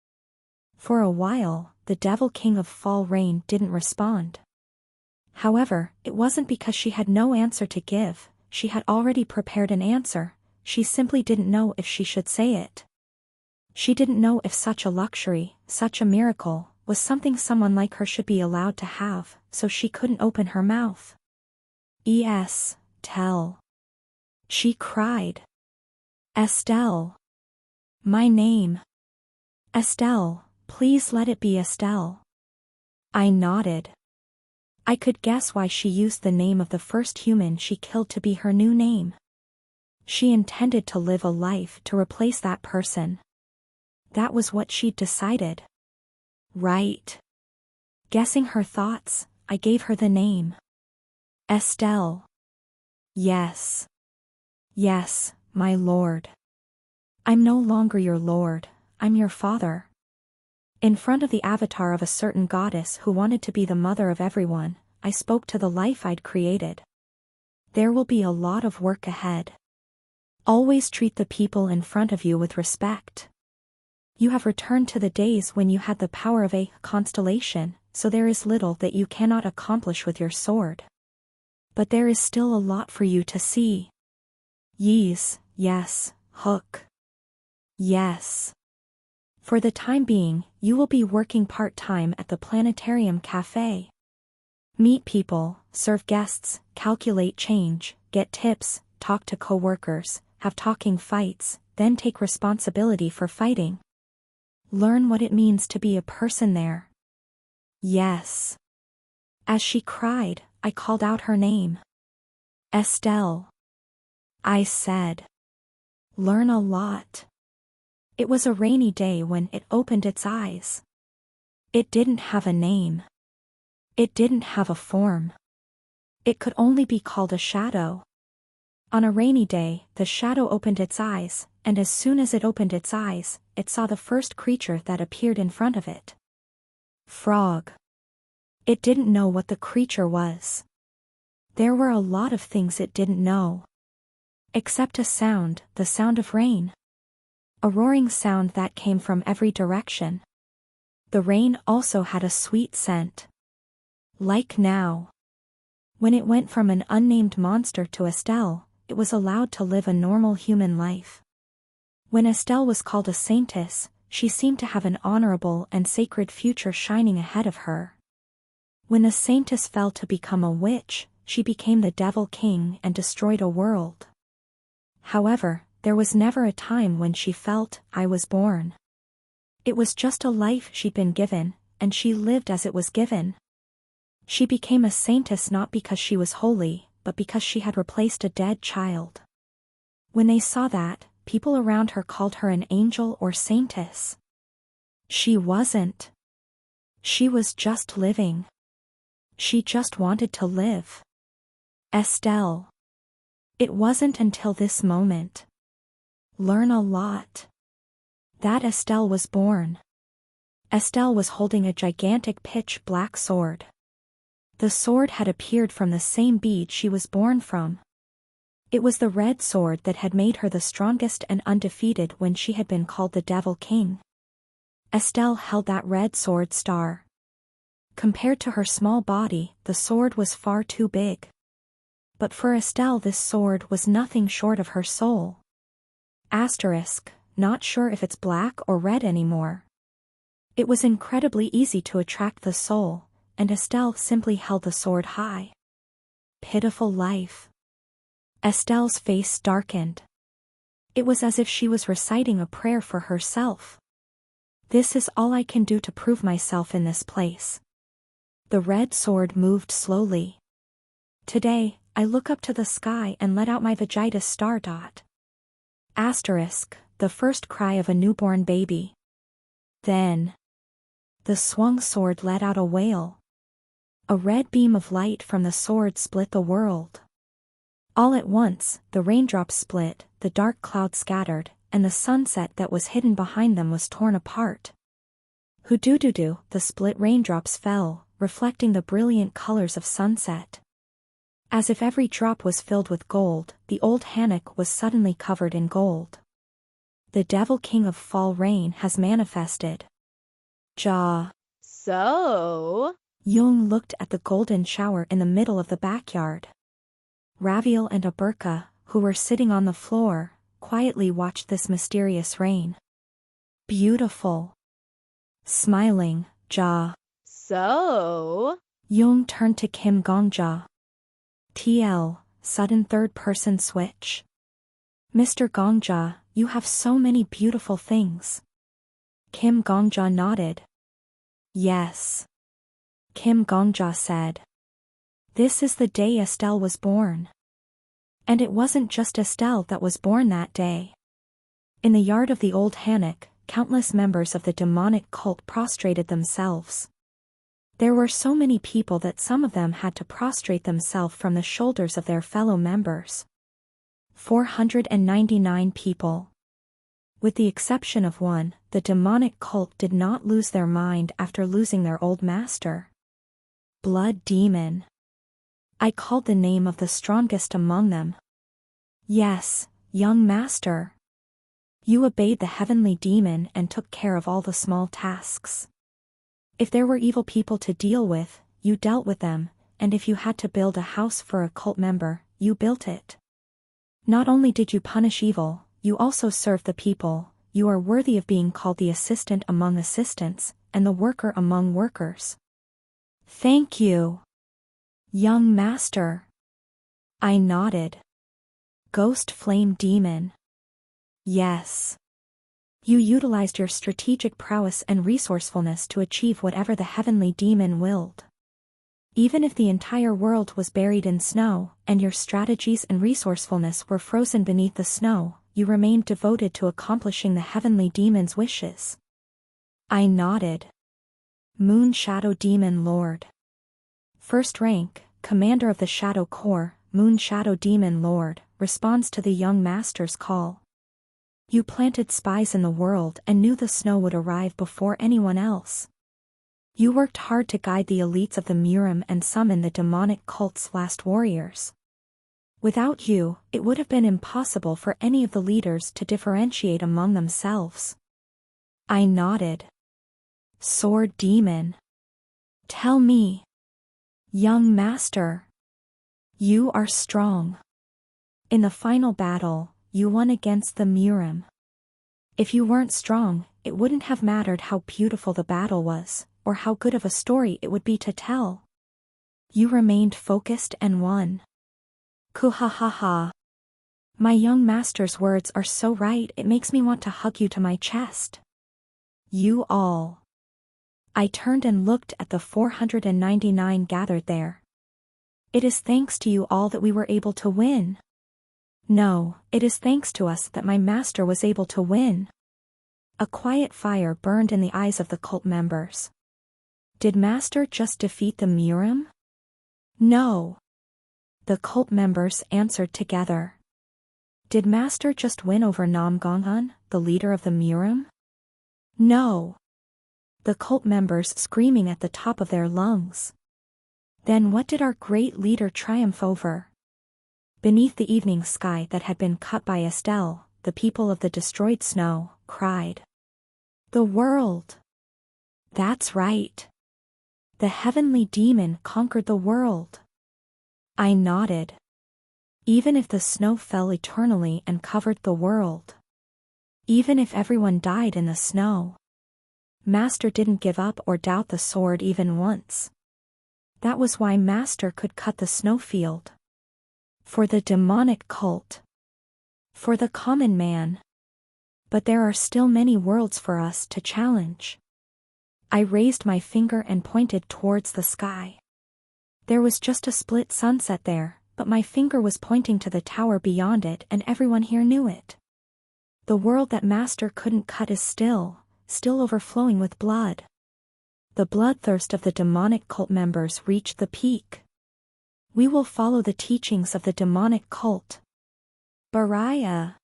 For a while, the Devil King of Fall Rain didn't respond. However, it wasn't because she had no answer to give, she had already prepared an answer, she simply didn't know if she should say it. She didn't know if such a luxury, such a miracle, was something someone like her should be allowed to have, so she couldn't open her mouth. Es, tell. She cried. Estelle. My name. Estelle, please let it be Estelle. I nodded. I could guess why she used the name of the first human she killed to be her new name. She intended to live a life to replace that person. That was what she'd decided. Right. Guessing her thoughts, I gave her the name. Estelle. Yes. Yes, my lord. I'm no longer your lord, I'm your father. In front of the avatar of a certain goddess who wanted to be the mother of everyone, I spoke to the life I'd created. There will be a lot of work ahead. Always treat the people in front of you with respect. You have returned to the days when you had the power of a constellation, so there is little that you cannot accomplish with your sword. But there is still a lot for you to see. Yes, Hook. Yes. For the time being, you will be working part-time at the Planetarium Cafe. Meet people, serve guests, calculate change, get tips, talk to co-workers, have talking fights, then take responsibility for fighting. Learn what it means to be a person there. Yes. As she cried, I called out her name. Estelle. I said. Learn a lot. It was a rainy day when it opened its eyes. It didn't have a name. It didn't have a form. It could only be called a shadow. On a rainy day, the shadow opened its eyes, and as soon as it opened its eyes, it saw the first creature that appeared in front of it. Frog. It didn't know what the creature was. There were a lot of things it didn't know. Except a sound, the sound of rain. A roaring sound that came from every direction. The rain also had a sweet scent. Like now. When it went from an unnamed monster to Estelle, it was allowed to live a normal human life. When Estelle was called a saintess, she seemed to have an honorable and sacred future shining ahead of her. When the saintess fell to become a witch, she became the devil king and destroyed a world. However, there was never a time when she felt, I was born. It was just a life she'd been given, and she lived as it was given. She became a saintess not because she was holy, but because she had replaced a dead child. When they saw that, people around her called her an angel or saintess. She wasn't. She was just living. She just wanted to live. Estelle. It wasn't until this moment. Learn a lot. That Estelle was born. Estelle was holding a gigantic pitch-black sword. The sword had appeared from the same bead she was born from. It was the red sword that had made her the strongest and undefeated when she had been called the Devil King. Estelle held that red sword star. Compared to her small body, the sword was far too big. But for Estelle this sword was nothing short of her soul. Asterisk, not sure if it's black or red anymore. It was incredibly easy to attract the soul, and Estelle simply held the sword high. Pitiful life. Estelle's face darkened. It was as if she was reciting a prayer for herself. This is all I can do to prove myself in this place. The red sword moved slowly. Today, I look up to the sky and let out my Vegitas star dot. Asterisk, the first cry of a newborn baby. Then. The swung sword let out a wail. A red beam of light from the sword split the world. All at once, the raindrops split, the dark clouds scattered, and the sunset that was hidden behind them was torn apart. Hoo-doo-doo-doo, the split raindrops fell, reflecting the brilliant colors of sunset. As if every drop was filled with gold, the old hammock was suddenly covered in gold. The Devil King of Fall Rain has manifested. Ja. So? Jung looked at the golden shower in the middle of the backyard. Raviel and Aberka, who were sitting on the floor, quietly watched this mysterious rain. Beautiful. Smiling, Ja. So? Jung turned to Kim Gongja. TL, sudden third-person switch. Mr. Gongja, you have so many beautiful things. Kim Gongja nodded. Yes. Kim Gongja said. This is the day Estelle was born. And it wasn't just Estelle that was born that day. In the yard of the old hammock, countless members of the demonic cult prostrated themselves. There were so many people that some of them had to prostrate themselves from the shoulders of their fellow members. 499 people. With the exception of one, the demonic cult did not lose their mind after losing their old master. Blood Demon. I called the name of the strongest among them. Yes, young master. You obeyed the heavenly demon and took care of all the small tasks. If there were evil people to deal with, you dealt with them, and if you had to build a house for a cult member, you built it. Not only did you punish evil, you also served the people. You are worthy of being called the assistant among assistants, and the worker among workers. Thank you. Young master. I nodded. Ghost Flame Demon. Yes. You utilized your strategic prowess and resourcefulness to achieve whatever the heavenly demon willed. Even if the entire world was buried in snow, and your strategies and resourcefulness were frozen beneath the snow, you remained devoted to accomplishing the heavenly demon's wishes. I nodded. Moon Shadow Demon Lord. First rank, Commander of the Shadow Corps, Moon Shadow Demon Lord, responds to the young master's call. You planted spies in the world and knew the snow would arrive before anyone else. You worked hard to guide the elites of the Murim and summon the demonic cult's last warriors. Without you, it would have been impossible for any of the leaders to differentiate among themselves. I nodded. Sword Demon. Tell me. Young master. You are strong. In the final battle, you won against the Murim. If you weren't strong, it wouldn't have mattered how beautiful the battle was, or how good of a story it would be to tell. You remained focused and won. Kuhahaha. My young master's words are so right, it makes me want to hug you to my chest. You all. I turned and looked at the 499 gathered there. It is thanks to you all that we were able to win. No, it is thanks to us that my master was able to win. A quiet fire burned in the eyes of the cult members. Did Master just defeat the Murim? No. The cult members answered together. Did Master just win over Namgongan, the leader of the Murim? No. The cult members screaming at the top of their lungs. Then what did our great leader triumph over? Beneath the evening sky that had been cut by Estelle, the people of the destroyed snow cried. The world. That's right. The heavenly demon conquered the world. I nodded. Even if the snow fell eternally and covered the world. Even if everyone died in the snow. Master didn't give up or doubt the sword even once. That was why Master could cut the snowfield. For the demonic cult. For the common man. But there are still many worlds for us to challenge. I raised my finger and pointed towards the sky. There was just a split sunset there, but my finger was pointing to the tower beyond it and everyone here knew it. The world that Master couldn't cut is still overflowing with blood. The bloodthirst of the demonic cult members reached the peak. We will follow the teachings of the demonic cult. Baraya.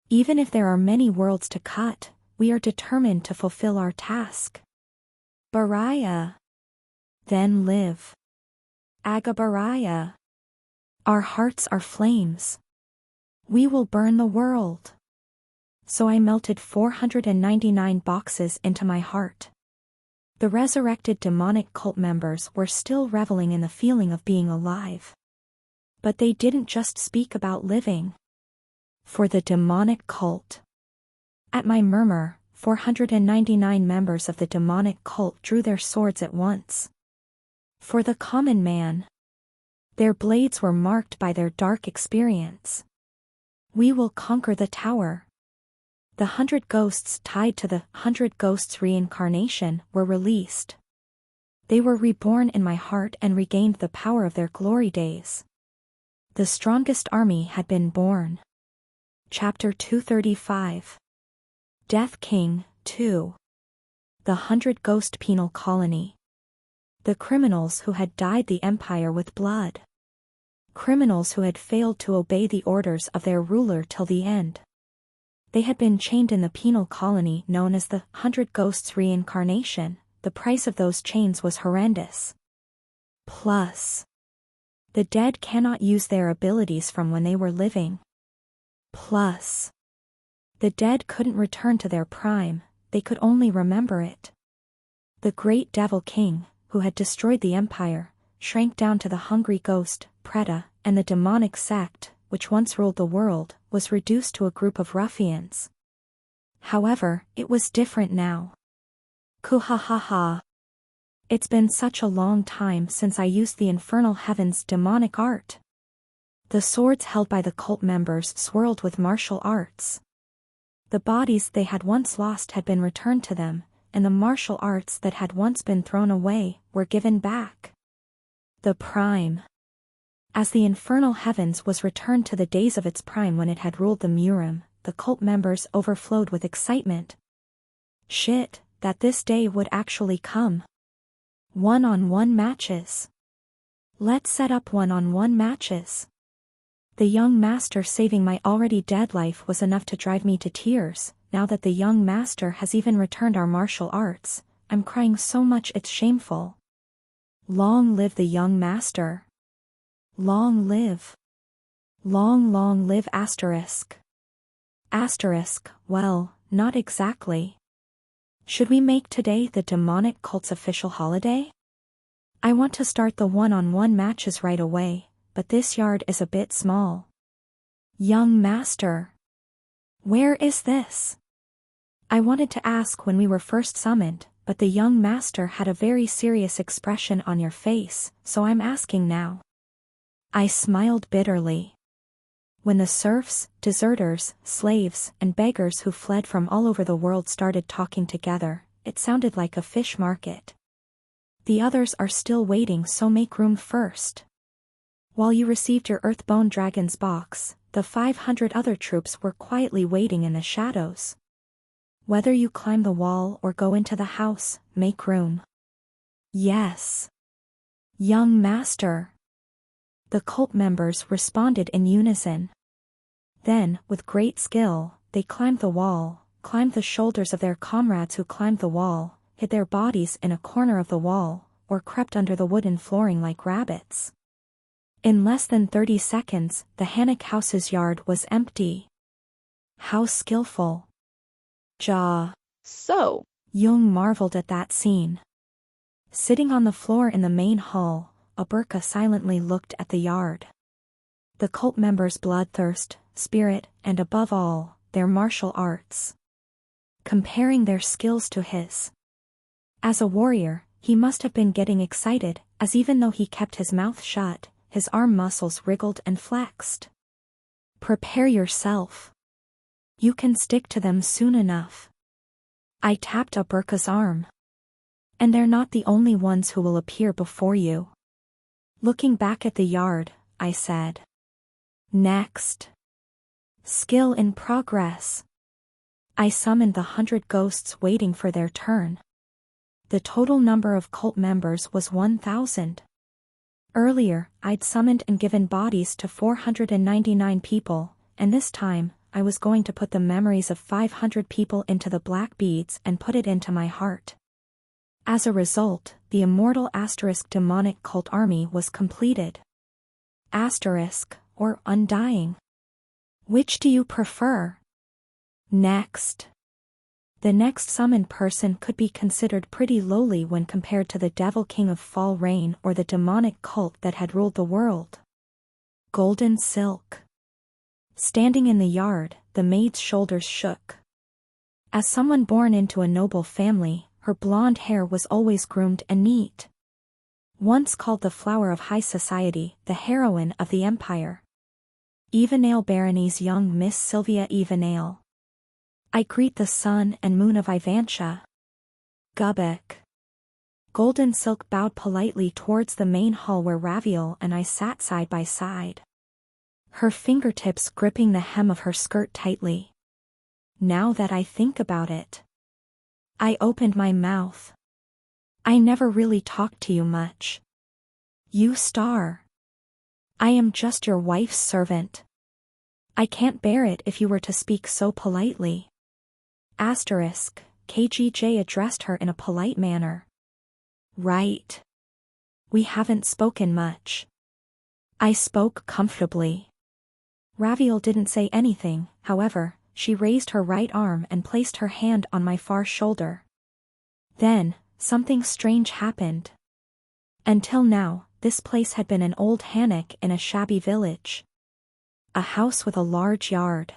Even if there are many worlds to cut, we are determined to fulfill our task. Baraya. Then live. Agabaraya. Our hearts are flames. We will burn the world. So I melted 499 boxes into my heart. The resurrected demonic cult members were still reveling in the feeling of being alive. But they didn't just speak about living. For the demonic cult. At my murmur, 499 members of the demonic cult drew their swords at once. For the common man. Their blades were marked by their dark experience. We will conquer the tower. The 100 ghosts tied to the 100 ghosts reincarnation were released. They were reborn in my heart and regained the power of their glory days. The strongest army had been born. Chapter 235. Death King, 2. The 100 Ghost Penal Colony. The criminals who had dyed the empire with blood. Criminals who had failed to obey the orders of their ruler till the end. They had been chained in the penal colony known as the 100 Ghosts Reincarnation. The price of those chains was horrendous. Plus, the dead cannot use their abilities from when they were living. Plus, the dead couldn't return to their prime, they could only remember it. The great Devil King, who had destroyed the empire, shrank down to the hungry ghost, Preta, and the demonic sect, which once ruled the world, was reduced to a group of ruffians. However, it was different now. Kuhahaha. It's been such a long time since I used the infernal heaven's demonic art. The swords held by the cult members swirled with martial arts. The bodies they had once lost had been returned to them, and the martial arts that had once been thrown away were given back. The prime. As the infernal heavens was returned to the days of its prime when it had ruled the Murim, the cult members overflowed with excitement. Shit, that this day would actually come. One-on-one matches. Let's set up one-on-one matches. The young master saving my already dead life was enough to drive me to tears. Now that the young master has even returned our martial arts, I'm crying so much it's shameful. Long live the young master. Long live. Long live asterisk. Asterisk, well, not exactly. Should we make today the demonic cult's official holiday? I want to start the one-on-one matches right away, but this yard is a bit small. Young master. Where is this? I wanted to ask when we were first summoned, but the young master had a very serious expression on your face, so I'm asking now. I smiled bitterly. When the serfs, deserters, slaves, and beggars who fled from all over the world started talking together, it sounded like a fish market. The others are still waiting, so make room first. While you received your Earthbone Dragon's box, the 500 other troops were quietly waiting in the shadows. Whether you climb the wall or go into the house, make room. Yes. Young master. The cult members responded in unison. Then, with great skill, they climbed the wall, climbed the shoulders of their comrades who climbed the wall, hid their bodies in a corner of the wall, or crept under the wooden flooring like rabbits. In less than 30 seconds, the Hannock house's yard was empty. How skillful. So, Jung marveled at that scene. Sitting on the floor in the main hall, Aberka silently looked at the yard. The cult members' bloodthirst, spirit, and above all, their martial arts. Comparing their skills to his. As a warrior, he must have been getting excited, as even though he kept his mouth shut, his arm muscles wriggled and flexed. Prepare yourself. You can stick to them soon enough. I tapped Aberka's arm. And they're not the only ones who will appear before you. Looking back at the yard, I said. Next. Skill in progress. I summoned the 100 ghosts waiting for their turn. The total number of cult members was 1,000. Earlier, I'd summoned and given bodies to 499 people, and this time, I was going to put the memories of 500 people into the black beads and put it into my heart. As a result, the immortal asterisk demonic cult army was completed. Asterisk, or undying. Which do you prefer? Next. The next summoned person could be considered pretty lowly when compared to the Devil King of Fall Rain or the demonic cult that had ruled the world. Golden Silk. Standing in the yard, the maid's shoulders shook. As someone born into a noble family, her blonde hair was always groomed and neat. Once called the flower of high society, the heroine of the empire. Evenale Barony's young Miss Sylvia Evenale. I greet the sun and moon of Ivantia. Gubek. Golden Silk bowed politely towards the main hall where Raviel and I sat side by side. Her fingertips gripping the hem of her skirt tightly. Now that I think about it. I opened my mouth. I never really talked to you much. You star. I am just your wife's servant. I can't bear it if you were to speak so politely. Asterisk, KGJ addressed her in a polite manner. Right. We haven't spoken much. I spoke comfortably. Raviel didn't say anything, however, she raised her right arm and placed her hand on my far shoulder. Then, something strange happened. Until now, this place had been an old Hannock in a shabby village. A house with a large yard.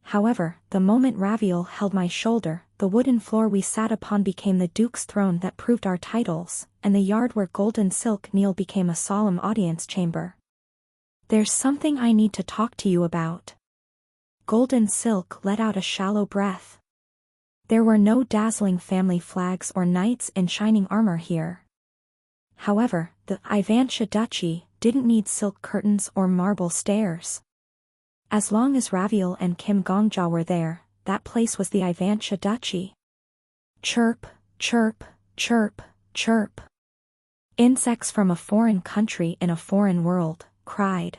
However, the moment Raviel held my shoulder, the wooden floor we sat upon became the Duke's throne that proved our titles, and the yard where Golden Silk kneeled became a solemn audience chamber. There's something I need to talk to you about. Golden Silk let out a shallow breath. There were no dazzling family flags or knights in shining armor here. However, the Ivantia Duchy didn't need silk curtains or marble stairs. As long as Raviel and Kim Gongja were there, that place was the Ivantia Duchy. Chirp, chirp, chirp, chirp. Insects from a foreign country in a foreign world cried.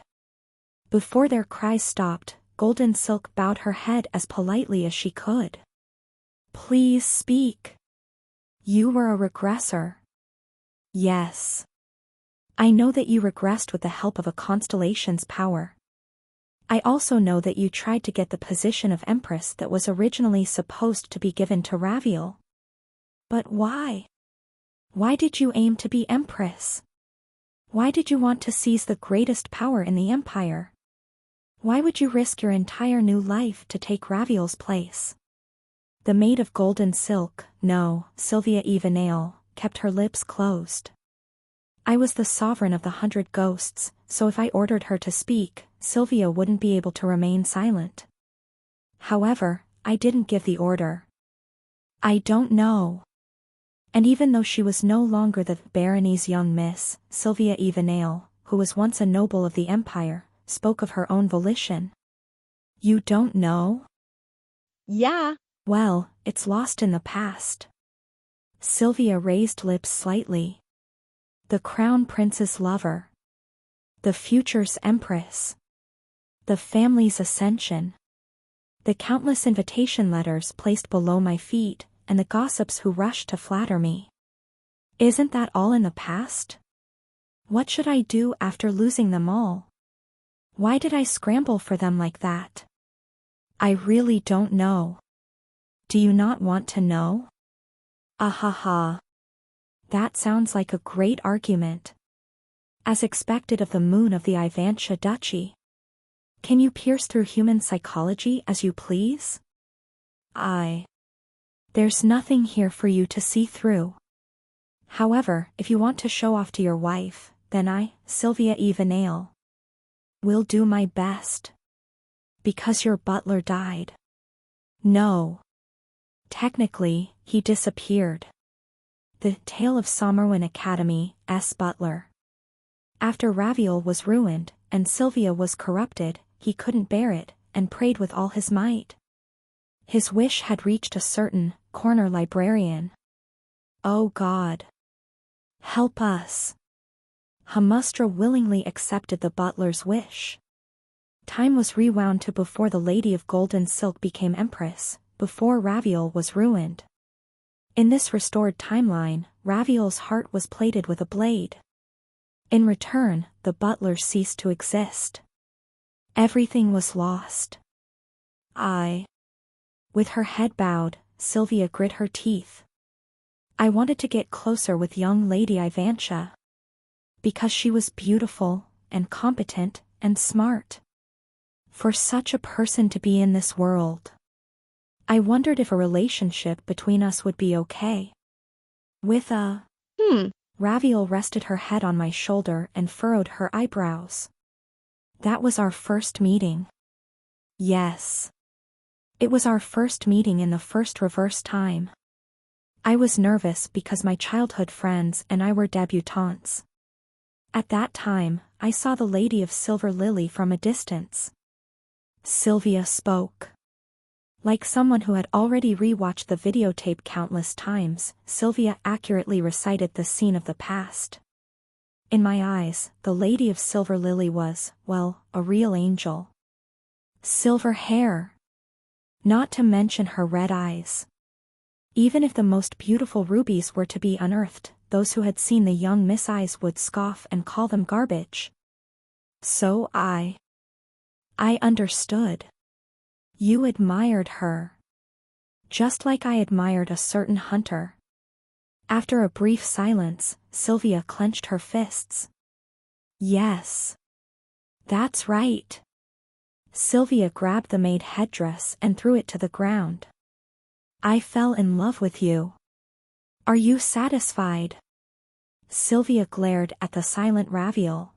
Before their cries stopped, Golden Silk bowed her head as politely as she could. Please speak. You were a regressor. Yes. I know that you regressed with the help of a constellation's power. I also know that you tried to get the position of Empress that was originally supposed to be given to Raviel. But why? Why did you aim to be Empress? Why did you want to seize the greatest power in the Empire? Why would you risk your entire new life to take Raviel's place? The maid of Golden Silk, no, Sylvia Evenail, kept her lips closed. I was the sovereign of the 100 ghosts, so if I ordered her to speak, Sylvia wouldn't be able to remain silent. However, I didn't give the order. I don't know. And even though she was no longer the Baroness young miss, Sylvia Evenail, who was once a noble of the Empire, spoke of her own volition. You don't know? Yeah. Well, it's lost in the past. Sylvia raised lips slightly. The Crown Prince's lover. The future's Empress. The family's ascension. The countless invitation letters placed below my feet, and the gossips who rushed to flatter me. Isn't that all in the past? What should I do after losing them all? Why did I scramble for them like that? I really don't know. Do you not want to know? Ahaha. That sounds like a great argument. As expected of the moon of the Ivantia Duchy. Can you pierce through human psychology as you please? There's nothing here for you to see through. However, if you want to show off to your wife, then I, Sylvia Evenail, will do my best. Because your butler died. No. Technically, he disappeared. The Tale of Somerwin Academy, S. Butler. After Raviel was ruined, and Sylvia was corrupted, he couldn't bear it, and prayed with all his might. His wish had reached a certain corner librarian. Oh God. Help us. Hamustra willingly accepted the butler's wish. Time was rewound to before the Lady of Golden Silk became Empress, before Raviel was ruined. In this restored timeline, Raviel's heart was plated with a blade. In return, the butler ceased to exist. Everything was lost. With her head bowed, Sylvia grit her teeth. I wanted to get closer with young Lady Ivantia. Because she was beautiful, and competent, and smart. For such a person to be in this world. I wondered if a relationship between us would be okay. With a... Raviel rested her head on my shoulder and furrowed her eyebrows. That was our first meeting. Yes. It was our first meeting in the first reverse time. I was nervous because my childhood friends and I were debutantes. At that time, I saw the Lady of Silver Lily from a distance. Sylvia spoke. Like someone who had already rewatched the videotape countless times, Sylvia accurately recited the scene of the past. In my eyes, the Lady of Silver Lily was, well, a real angel. Silver hair. Not to mention her red eyes. Even if the most beautiful rubies were to be unearthed, those who had seen the young Miss Eyes would scoff and call them garbage. So I understood. You admired her. Just like I admired a certain hunter. After a brief silence, Sylvia clenched her fists. Yes. That's right. Sylvia grabbed the maid headdress and threw it to the ground. I fell in love with you. Are you satisfied? Sylvia glared at the silent Raviel.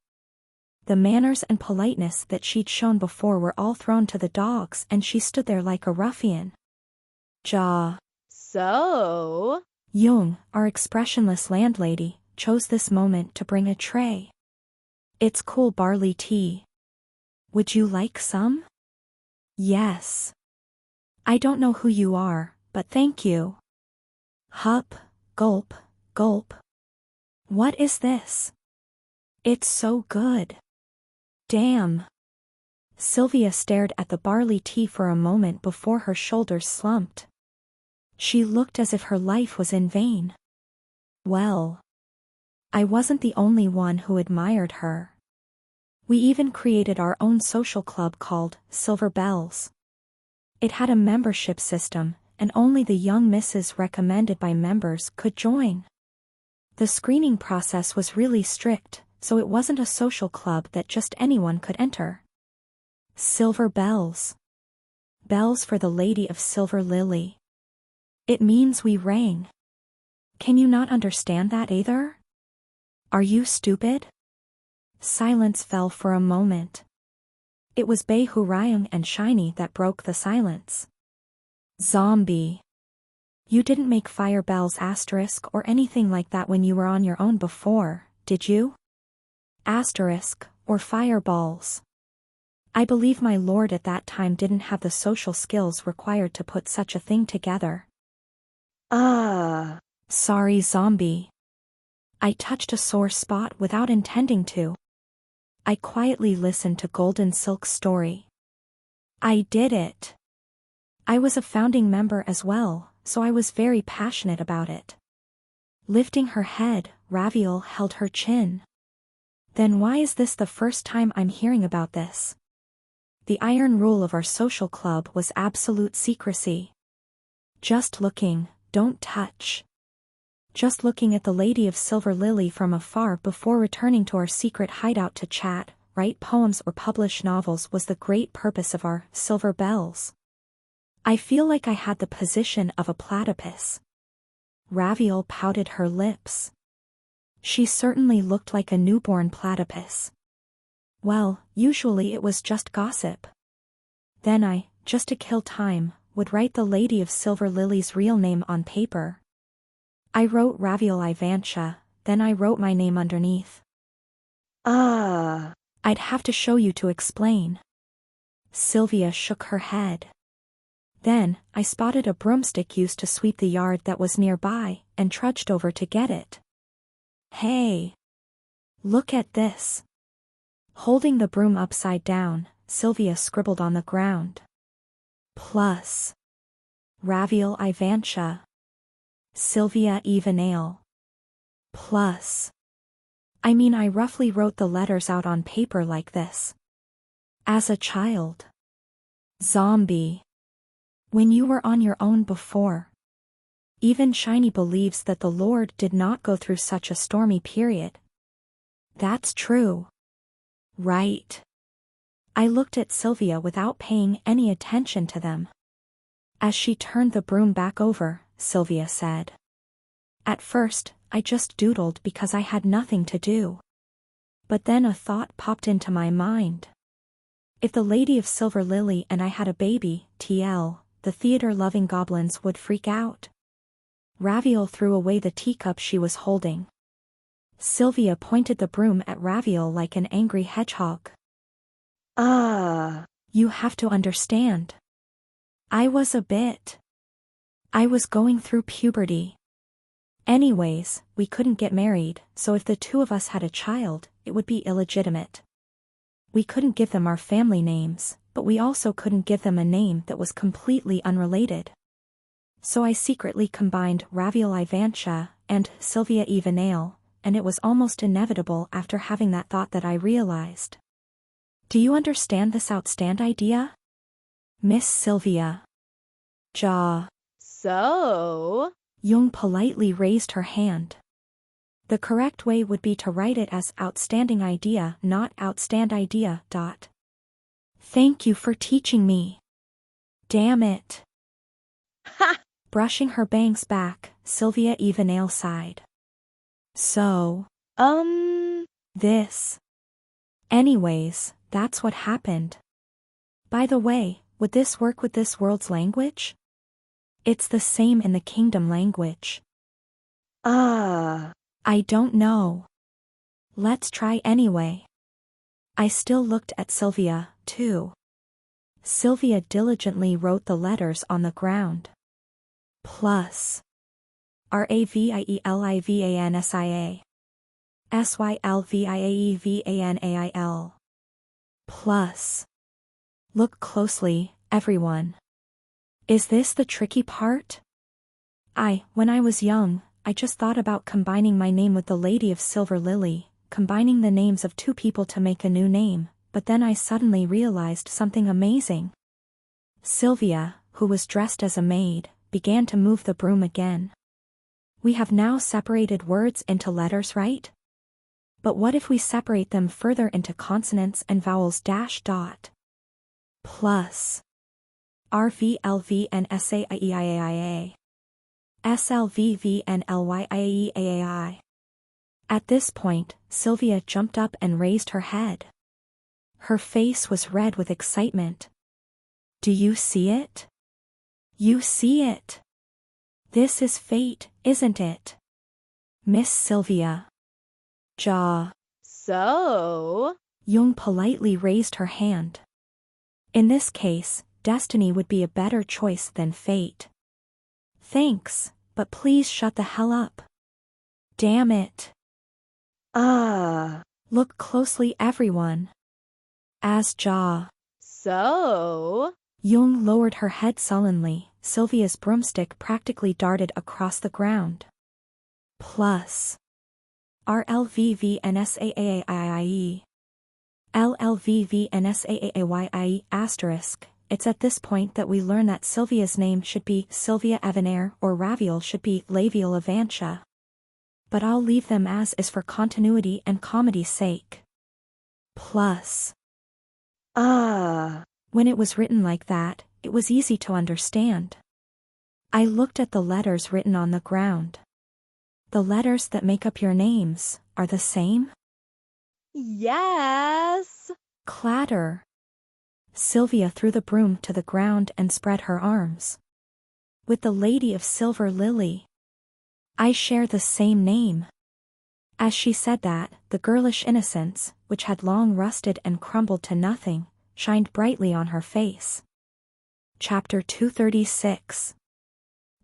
The manners and politeness that she'd shown before were all thrown to the dogs, and she stood there like a ruffian. So? Jung, our expressionless landlady, chose this moment to bring a tray. It's cool barley tea. Would you like some? Yes. I don't know who you are, but thank you. Hup, gulp, gulp. What is this? It's so good. Damn. Sylvia stared at the barley tea for a moment before her shoulders slumped. She looked as if her life was in vain. Well, I wasn't the only one who admired her. We even created our own social club called Silver Bells. It had a membership system, and only the young misses recommended by members could join. The screening process was really strict, so it wasn't a social club that just anyone could enter. Silver Bells. Bells for the Lady of Silver Lily. It means we rang. Can you not understand that either? Are you stupid? Silence fell for a moment. It was Bei Hurayung and Shiny that broke the silence. Zombie. You didn't make fire bells asterisk or anything like that when you were on your own before, did you? Asterisk, or fireballs. I believe my lord at that time didn't have the social skills required to put such a thing together. Sorry, zombie. I touched a sore spot without intending to. I quietly listened to Golden Silk's story. I did it. I was a founding member as well, so I was very passionate about it. Lifting her head, Raviel held her chin. Then why is this the first time I'm hearing about this? The iron rule of our social club was absolute secrecy. Just looking, don't touch. Just looking at the Lady of Silver Lily from afar before returning to our secret hideout to chat, write poems or publish novels was the great purpose of our Silver Bells. I feel like I had the position of a platypus. Raviel pouted her lips. She certainly looked like a newborn platypus. Well, usually it was just gossip. Then I, just to kill time, would write the Lady of Silver Lily's real name on paper. I wrote Raviel Ivantia, then I wrote my name underneath. I'd have to show you to explain. Sylvia shook her head. Then, I spotted a broomstick used to sweep the yard that was nearby, and trudged over to get it. Hey! Look at this. Holding the broom upside down, Sylvia scribbled on the ground. Plus. Raviel Ivantia. Sylvia Evenale. Plus. I mean, I roughly wrote the letters out on paper like this. As a child. Zombie. When you were on your own before. Even Shiny believes that the Lord did not go through such a stormy period. That's true. Right. I looked at Sylvia without paying any attention to them. As she turned the broom back over, Sylvia said. At first, I just doodled because I had nothing to do. But then a thought popped into my mind. If the Lady of Silver Lily and I had a baby, TL, the theater-loving goblins would freak out. Raviel threw away the teacup she was holding. Sylvia pointed the broom at Raviel like an angry hedgehog. You have to understand. I was going through puberty. Anyways, we couldn't get married, so if the two of us had a child, it would be illegitimate. We couldn't give them our family names, but we also couldn't give them a name that was completely unrelated. So I secretly combined Raviel Ivantia and Sylvia Evenale, and it was almost inevitable after having that thought that I realized. Do you understand this outstand idea? Miss Sylvia. So? Jung politely raised her hand. The correct way would be to write it as outstanding idea, not outstand idea. Thank you for teaching me. Damn it. Ha! Brushing her bangs back, Sylvia Evenale sighed. So. This. Anyways, that's what happened. By the way, would this work with this world's language? It's the same in the kingdom language. Ah. I don't know. Let's try anyway. I still looked at Sylvia, too. Sylvia diligently wrote the letters on the ground. Plus. RAVIELIVANSIA. SYLVIAEVANAIL. Plus. Look closely, everyone. Is this the tricky part? When I was young, I just thought about combining my name with the Lady of Silver Lily, combining the names of two people to make a new name, but then I suddenly realized something amazing. Sylvia, who was dressed as a maid, began to move the broom again. We have now separated words into letters, right? But what if we separate them further into consonants and vowels dash dot? Plus. RVLVNSAIEIAIA. SLVVNLYIEAAI. At this point, Sylvia jumped up and raised her head. Her face was red with excitement. Do you see it? You see it. This is fate, isn't it? Miss Sylvia. Ja. So? Jung politely raised her hand. In this case, destiny would be a better choice than fate. Thanks, but please shut the hell up. Damn it. Look closely, everyone. As Ja. So? Jung lowered her head sullenly. Sylvia's broomstick practically darted across the ground. Plus. RLVVNSAAIIE. LLVVNSAAYIE asterisk. It's at this point that we learn that Sylvia's name should be Sylvia Evanair or Raviel should be Laviel Evantia. But I'll leave them as is for continuity and comedy's sake. Plus. When it was written like that, it was easy to understand. I looked at the letters written on the ground. The letters that make up your names are the same? Yes. Clatter. Sylvia threw the broom to the ground and spread her arms. With the Lady of Silver Lily. I share the same name. As she said that, the girlish innocence, which had long rusted and crumbled to nothing, shined brightly on her face. Chapter 236.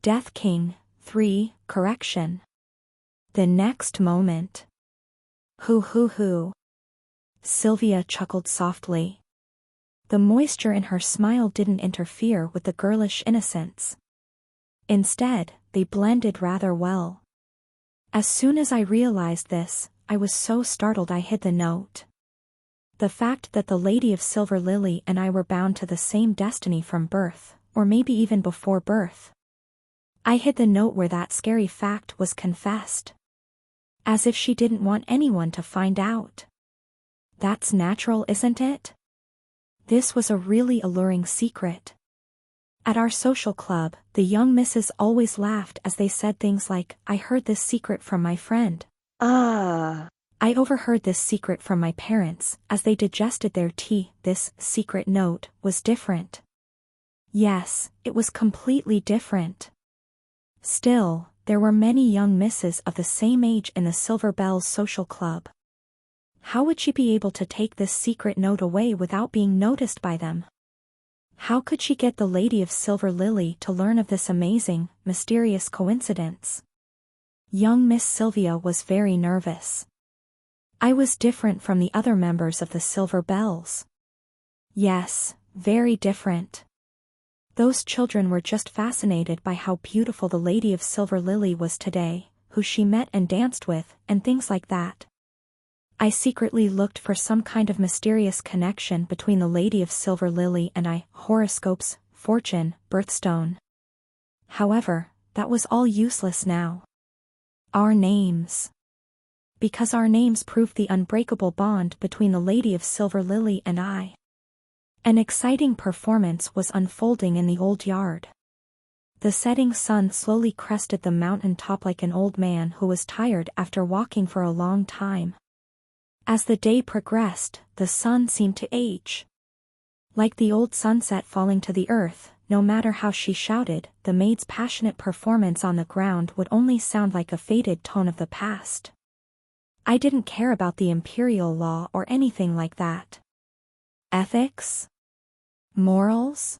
Death King, 3, Correction. The next moment. Hoo. Sylvia chuckled softly. The moisture in her smile didn't interfere with the girlish innocence. Instead, they blended rather well. As soon as I realized this, I was so startled I hid the note. The fact that the Lady of Silver Lily and I were bound to the same destiny from birth, or maybe even before birth. I hid the note where that scary fact was confessed. As if she didn't want anyone to find out. That's natural, isn't it? This was a really alluring secret. At our social club, the young misses always laughed as they said things like, I heard this secret from my friend. I overheard this secret from my parents as they digested their tea. This secret note was different. Yes, it was completely different. Still, there were many young misses of the same age in the Silver Bells social club. How would she be able to take this secret note away without being noticed by them? How could she get the Lady of Silver Lily to learn of this amazing, mysterious coincidence? Young Miss Sylvia was very nervous. I was different from the other members of the Silver Bells. Yes, very different. Those children were just fascinated by how beautiful the Lady of Silver Lily was today, who she met and danced with, and things like that. I secretly looked for some kind of mysterious connection between the Lady of Silver Lily and I, horoscopes, fortune, birthstone. However, that was all useless now. Our names. Because our names proved the unbreakable bond between the Lady of Silver Lily and I. An exciting performance was unfolding in the old yard. The setting sun slowly crested the mountain top like an old man who was tired after walking for a long time. As the day progressed, the sun seemed to age. Like the old sunset falling to the earth, no matter how she shouted, the maid's passionate performance on the ground would only sound like a faded tone of the past. I didn't care about the imperial law or anything like that. Ethics? Morals?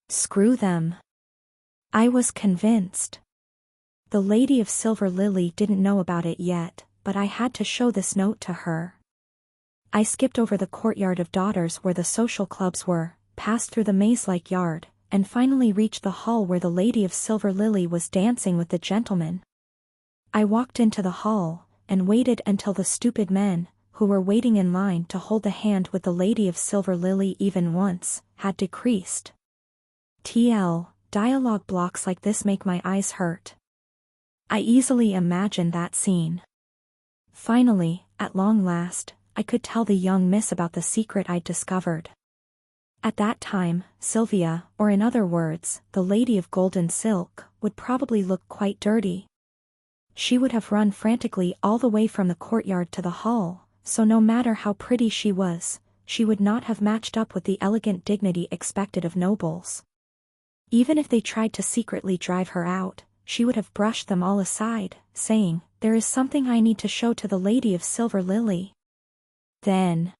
Screw them. I was convinced. The Lady of Silver Lily didn't know about it yet, but I had to show this note to her. I skipped over the courtyard of daughters where the social clubs were, passed through the maze-like yard, and finally reached the hall where the Lady of Silver Lily was dancing with the gentlemen. I walked into the hall, and waited until the stupid men, who were waiting in line to hold the hand with the Lady of Silver Lily even once, had decreased. Dialogue blocks like this make my eyes hurt. I easily imagined that scene. Finally, at long last, I could tell the young miss about the secret I'd discovered. At that time, Sylvia, or in other words, the Lady of Golden Silk, would probably look quite dirty. She would have run frantically all the way from the courtyard to the hall, so no matter how pretty she was, she would not have matched up with the elegant dignity expected of nobles. Even if they tried to secretly drive her out, she would have brushed them all aside, saying, "There is something I need to show to the Lady of Silver Lily." Then,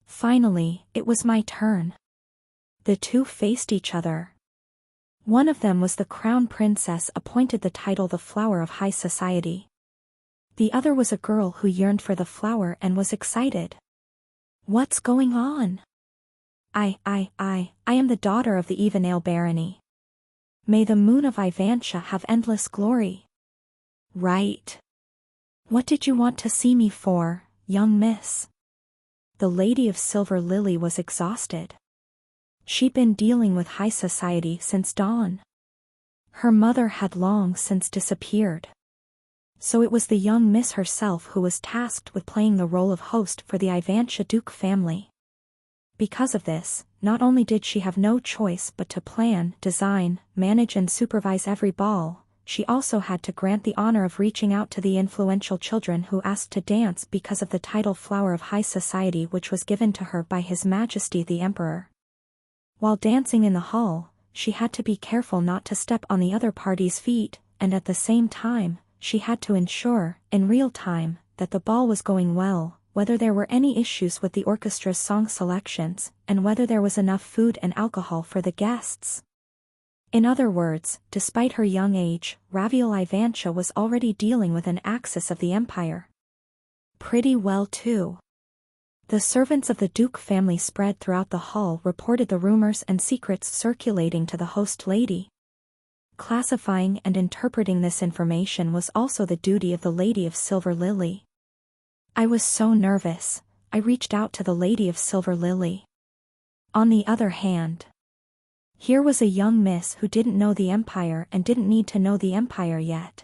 finally, it was my turn. The two faced each other. One of them was the crown princess appointed the title the Flower of High Society. The other was a girl who yearned for the flower and was excited. What's going on? I am the daughter of the Evenale Barony. May the moon of Ivantia have endless glory. Right. What did you want to see me for, young miss? The Lady of Silver Lily was exhausted. She'd been dealing with high society since dawn. Her mother had long since disappeared. So it was the young miss herself who was tasked with playing the role of host for the Ivantia Duke family. Because of this, not only did she have no choice but to plan, design, manage and supervise every ball, she also had to grant the honor of reaching out to the influential children who asked to dance because of the title Flower of High Society which was given to her by His Majesty the Emperor. While dancing in the hall, she had to be careful not to step on the other party's feet, and at the same time, she had to ensure, in real time, that the ball was going well, whether there were any issues with the orchestra's song selections, and whether there was enough food and alcohol for the guests. In other words, despite her young age, Raviel Ivantia was already dealing with an axis of the empire. Pretty well too. The servants of the Duke family spread throughout the hall reported the rumors and secrets circulating to the host lady. Classifying and interpreting this information was also the duty of the Lady of Silver Lily. I was so nervous, I reached out to the Lady of Silver Lily. On the other hand, here was a young miss who didn't know the empire and didn't need to know the empire yet.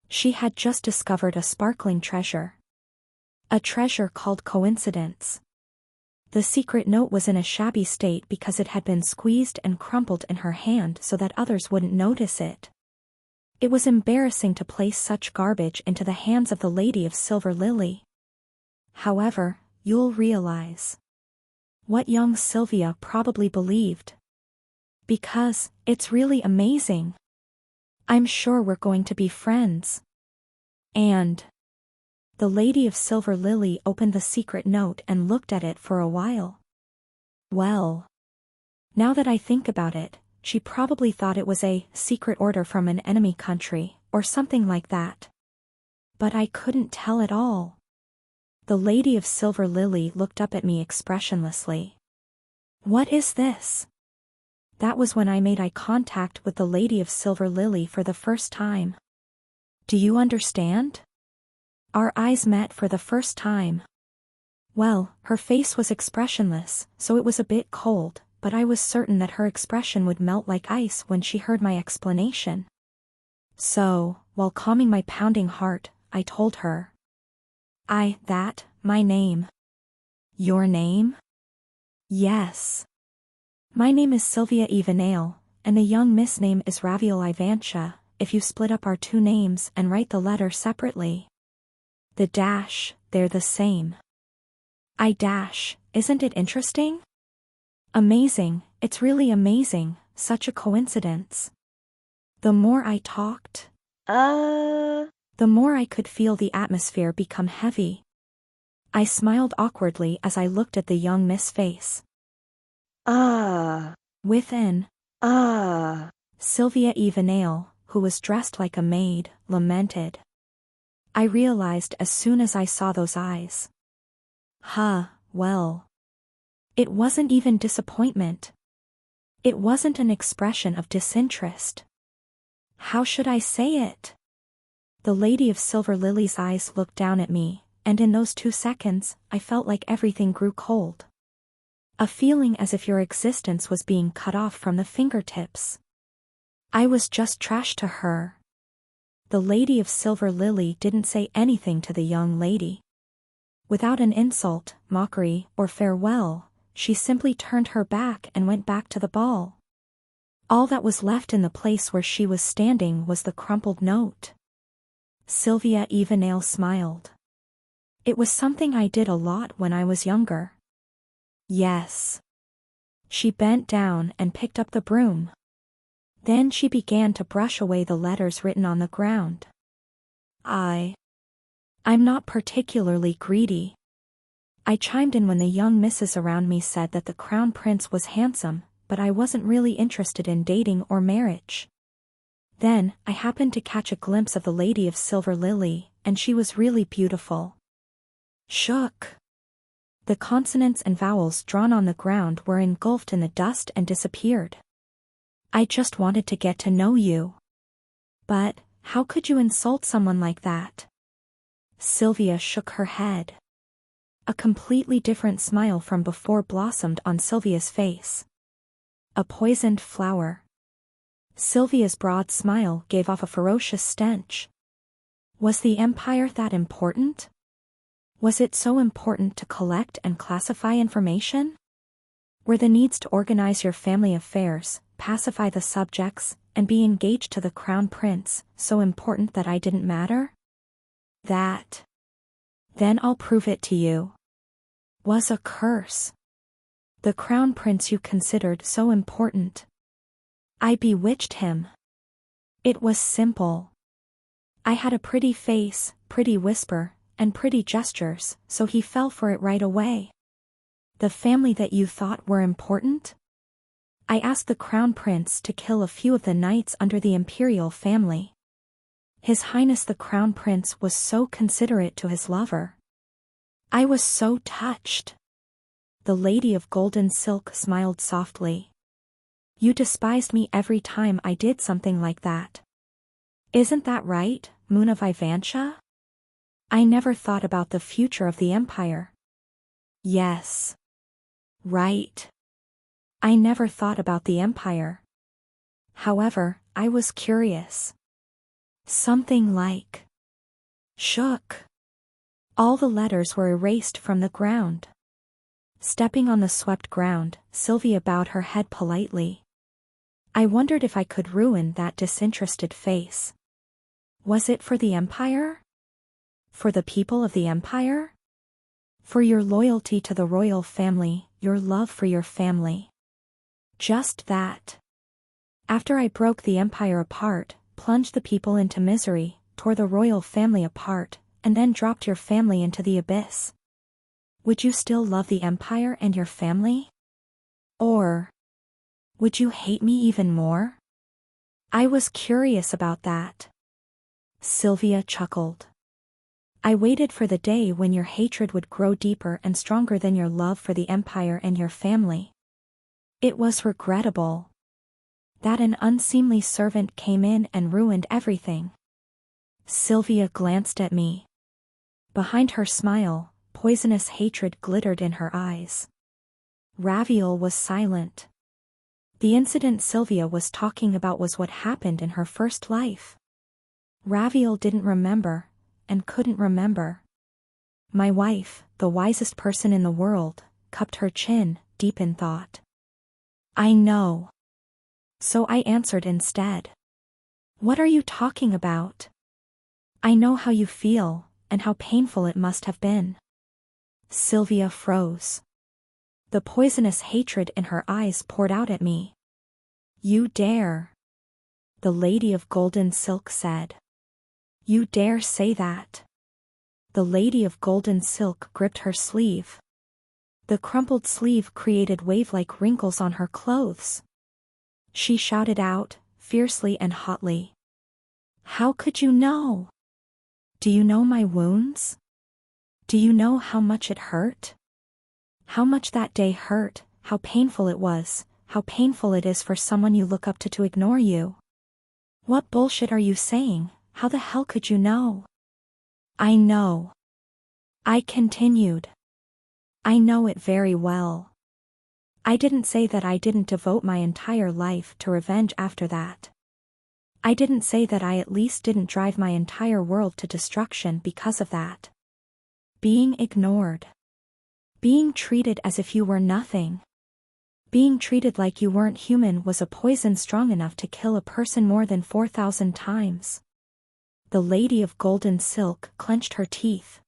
She had just discovered a sparkling treasure. A treasure called coincidence. The secret note was in a shabby state because it had been squeezed and crumpled in her hand so that others wouldn't notice it. It was embarrassing to place such garbage into the hands of the Lady of Silver Lily. However, you'll realize what young Sylvia probably believed. Because, it's really amazing. I'm sure we're going to be friends. And the Lady of Silver Lily opened the secret note and looked at it for a while. Well, now that I think about it, she probably thought it was a secret order from an enemy country, or something like that. But I couldn't tell at all. The Lady of Silver Lily looked up at me expressionlessly. What is this? That was when I made eye contact with the Lady of Silver Lily for the first time. Do you understand? Our eyes met for the first time. Well, her face was expressionless, so it was a bit cold, but I was certain that her expression would melt like ice when she heard my explanation. So, while calming my pounding heart, I told her. My name. Your name? Yes. My name is Sylvia Evenale, and the young miss name is Raviel Ivantia, if you split up our two names and write the letter separately. The dash, they're the same. I dash, isn't it interesting? Amazing, it's really amazing, such a coincidence. The more I talked, the more I could feel the atmosphere become heavy. I smiled awkwardly as I looked at the young Miss face. Within, Sylvia Evenale, who was dressed like a maid, lamented. I realized as soon as I saw those eyes. Well. It wasn't even disappointment. It wasn't an expression of disinterest. How should I say it? The Lady of Silver Lily's eyes looked down at me, and in those 2 seconds, I felt like everything grew cold. A feeling as if your existence was being cut off from the fingertips. I was just trash to her. The Lady of Silver Lily didn't say anything to the young lady. Without an insult, mockery, or farewell, she simply turned her back and went back to the ball. All that was left in the place where she was standing was the crumpled note. Sylvia Evenale smiled. It was something I did a lot when I was younger. Yes. She bent down and picked up the broom. Then she began to brush away the letters written on the ground. I'm not particularly greedy. I chimed in when the young misses around me said that the crown prince was handsome, but I wasn't really interested in dating or marriage. Then, I happened to catch a glimpse of the Lady of Silver Lily, and she was really beautiful. Shook. The consonants and vowels drawn on the ground were engulfed in the dust and disappeared. I just wanted to get to know you. But, how could you insult someone like that? Sylvia shook her head. A completely different smile from before blossomed on Sylvia's face. A poisoned flower. Sylvia's broad smile gave off a ferocious stench. Was the empire that important? Was it so important to collect and classify information? Were the needs to organize your family affairs, pacify the subjects, and be engaged to the crown prince so important that I didn't matter? That, then I'll prove it to you, was a curse. The crown prince you considered so important. I bewitched him. It was simple. I had a pretty face, pretty whisper, and pretty gestures, so he fell for it right away. The family that you thought were important? I asked the crown prince to kill a few of the knights under the imperial family. His Highness the Crown Prince was so considerate to his lover. I was so touched. The Lady of Golden Silk smiled softly. You despised me every time I did something like that. Isn't that right, Moon of Ivantia? I never thought about the future of the empire. Yes. Right. I never thought about the empire. However, I was curious. Something like. Shook. All the letters were erased from the ground. Stepping on the swept ground, Sylvia bowed her head politely. I wondered if I could ruin that disinterested face. Was it for the empire? For the people of the empire? For your loyalty to the royal family, your love for your family. Just that. After I broke the empire apart, plunged the people into misery, tore the royal family apart, and then dropped your family into the abyss. Would you still love the empire and your family? Or would you hate me even more? I was curious about that. Sylvia chuckled. I waited for the day when your hatred would grow deeper and stronger than your love for the empire and your family. It was regrettable that an unseemly servant came in and ruined everything. Sylvia glanced at me. Behind her smile, poisonous hatred glittered in her eyes. Raviel was silent. The incident Sylvia was talking about was what happened in her first life. Raviel didn't remember, and couldn't remember. My wife, the wisest person in the world, cupped her chin, deep in thought. I know. So I answered instead. What are you talking about? I know how you feel, and how painful it must have been. Sylvia froze. The poisonous hatred in her eyes poured out at me. You dare. The lady of golden silk said. You dare say that. The lady of golden silk gripped her sleeve. The crumpled sleeve created wave-like wrinkles on her clothes. She shouted out, fiercely and hotly. How could you know? Do you know my wounds? Do you know how much it hurt? How much that day hurt, how painful it was, how painful it is for someone you look up to ignore you. What bullshit are you saying? How the hell could you know? I know. I continued. I know it very well. I didn't say that I didn't devote my entire life to revenge after that. I didn't say that I at least didn't drive my entire world to destruction because of that. Being ignored. Being treated as if you were nothing. Being treated like you weren't human was a poison strong enough to kill a person more than 4,000 times. The lady of golden silk clenched her teeth.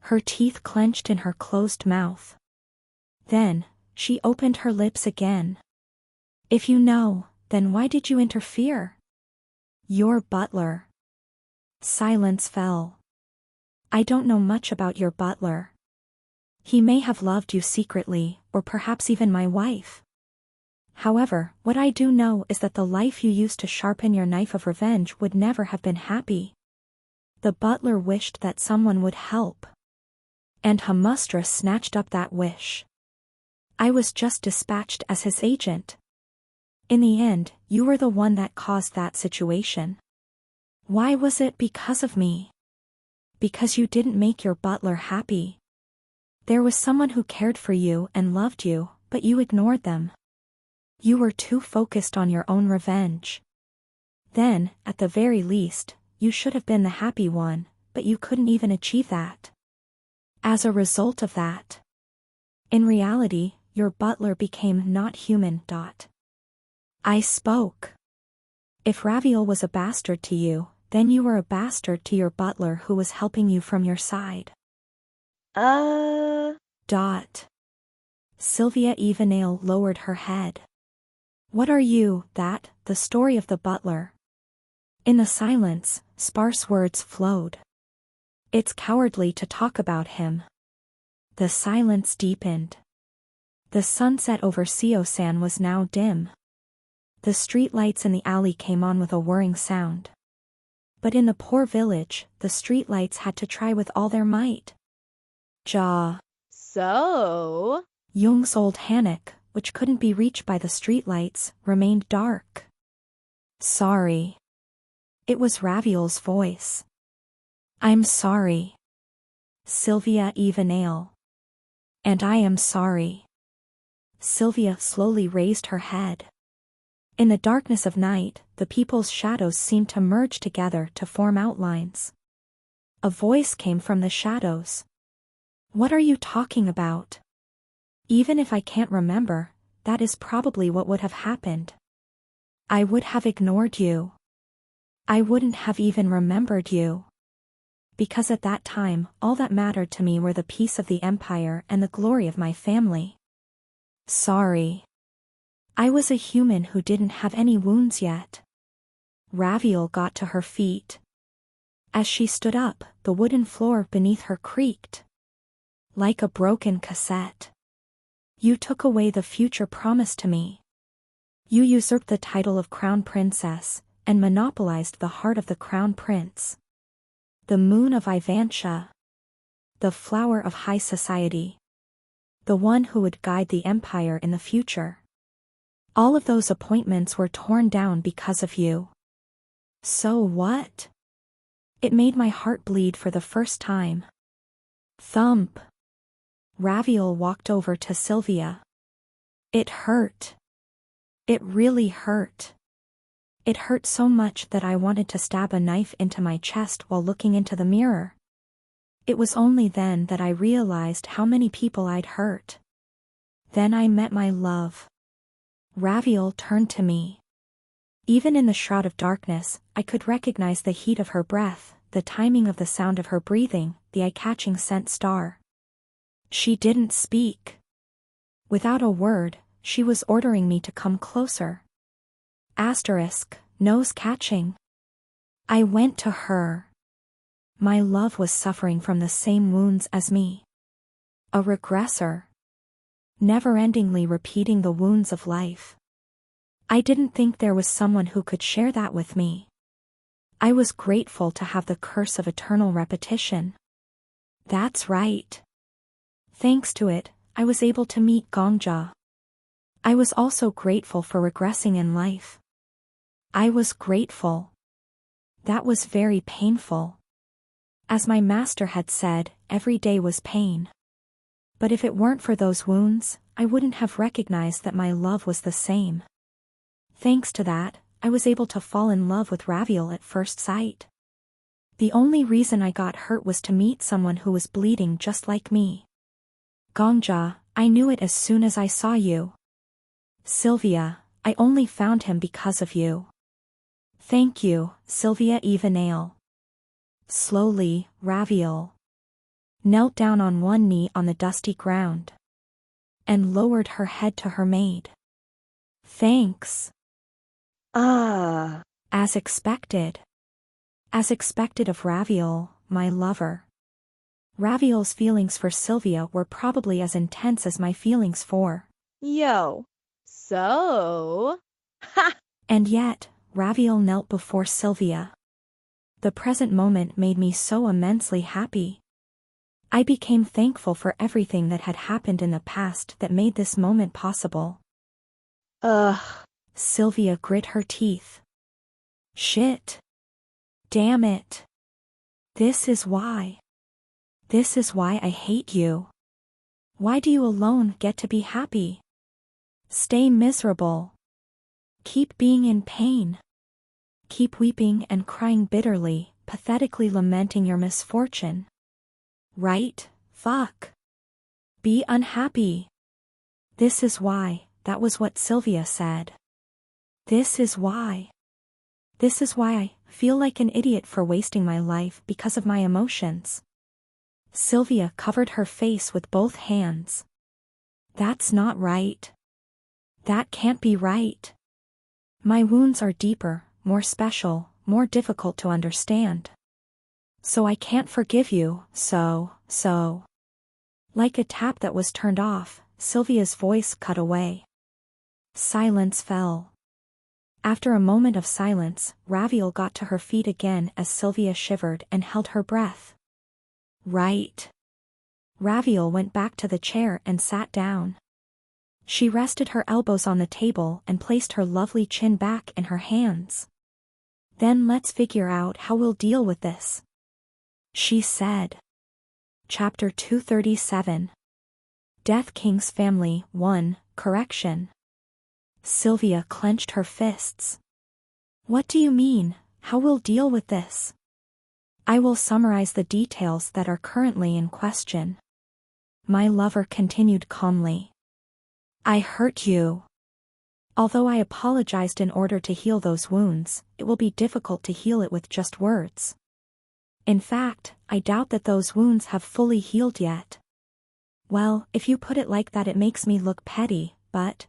Her teeth clenched in her closed mouth. Then, she opened her lips again. If you know, then why did you interfere? Your butler. Silence fell. I don't know much about your butler. He may have loved you secretly, or perhaps even my wife. However, what I do know is that the life you used to sharpen your knife of revenge would never have been happy. The butler wished that someone would help. And Hamustra snatched up that wish. I was just dispatched as his agent. In the end, you were the one that caused that situation. Why was it because of me? Because you didn't make your butler happy. There was someone who cared for you and loved you, but you ignored them. You were too focused on your own revenge. Then, at the very least, you should have been the happy one, but you couldn't even achieve that. As a result of that, in reality, your butler became not human. I spoke. If Raviel was a bastard to you, then you were a bastard to your butler who was helping you from your side. Sylvia Evenale lowered her head. What are you, that, the story of the butler? In the silence, sparse words flowed. It's cowardly to talk about him. The silence deepened. The sunset over Seosan was now dim. The street lights in the alley came on with a whirring sound. But in the poor village, the street lights had to try with all their might. So? Jung's old hammock, which couldn't be reached by the streetlights, remained dark. Sorry. It was Raviel's voice. I'm sorry. Sylvia Evenale. And I am sorry. Sylvia slowly raised her head. In the darkness of night, the people's shadows seemed to merge together to form outlines. A voice came from the shadows. What are you talking about? Even if I can't remember, that is probably what would have happened. I would have ignored you. I wouldn't have even remembered you. Because at that time, all that mattered to me were the peace of the empire and the glory of my family. Sorry. I was a human who didn't have any wounds yet. Raviel got to her feet. As she stood up, the wooden floor beneath her creaked. Like a broken cassette. You took away the future promised to me. You usurped the title of crown princess, and monopolized the heart of the crown prince. The moon of Ivantia. The flower of high society. The one who would guide the empire in the future. All of those appointments were torn down because of you. So what? It made my heart bleed for the first time. Thump. Raviel walked over to Sylvia. It hurt. It really hurt. It hurt so much that I wanted to stab a knife into my chest while looking into the mirror. It was only then that I realized how many people I'd hurt. Then I met my love. Raviel turned to me. Even in the shroud of darkness, I could recognize the heat of her breath, the timing of the sound of her breathing, the eye-catching scent star. She didn't speak. Without a word, she was ordering me to come closer. Asterisk, nose catching. I went to her. My love was suffering from the same wounds as me. A regressor. Never-endingly repeating the wounds of life. I didn't think there was someone who could share that with me. I was grateful to have the curse of eternal repetition. That's right. Thanks to it, I was able to meet Gongja. I was also grateful for regressing in life. I was grateful. That was very painful. As my master had said, every day was pain. But if it weren't for those wounds, I wouldn't have recognized that my love was the same. Thanks to that, I was able to fall in love with Raviel at first sight. The only reason I got hurt was to meet someone who was bleeding just like me. Gongja, I knew it as soon as I saw you. Sylvia, I only found him because of you. Thank you, Sylvia Evanale. Slowly, Raviel knelt down on one knee on the dusty ground and lowered her head to her maid. Thanks. As expected. As expected of Raviel, my lover. Raviel's feelings for Sylvia were probably as intense as my feelings for. Yo. So? Ha! And yet, Raviel knelt before Sylvia. The present moment made me so immensely happy. I became thankful for everything that had happened in the past that made this moment possible. Ugh. Sylvia grit her teeth. Shit. Damn it. This is why. This is why I hate you. Why do you alone get to be happy? Stay miserable. Keep being in pain. Keep weeping and crying bitterly, pathetically lamenting your misfortune. Right? Fuck. Be unhappy. This is why, that was what Sylvia said. This is why. This is why I feel like an idiot for wasting my life because of my emotions. Sylvia covered her face with both hands. That's not right. That can't be right. My wounds are deeper, more special, more difficult to understand. So I can't forgive you, so. Like a tap that was turned off, Sylvia's voice cut away. Silence fell. After a moment of silence, Raviel got to her feet again as Sylvia shivered and held her breath. Right. Raviel went back to the chair and sat down. She rested her elbows on the table and placed her lovely chin back in her hands. Then let's figure out how we'll deal with this, she said. Chapter 237. Death King's Family 1, Correction. Sylvia clenched her fists. What do you mean, how we'll deal with this? I will summarize the details that are currently in question. My lover continued calmly. I hurt you. Although I apologized in order to heal those wounds, it will be difficult to heal it with just words. In fact, I doubt that those wounds have fully healed yet. Well, if you put it like that, it makes me look petty, but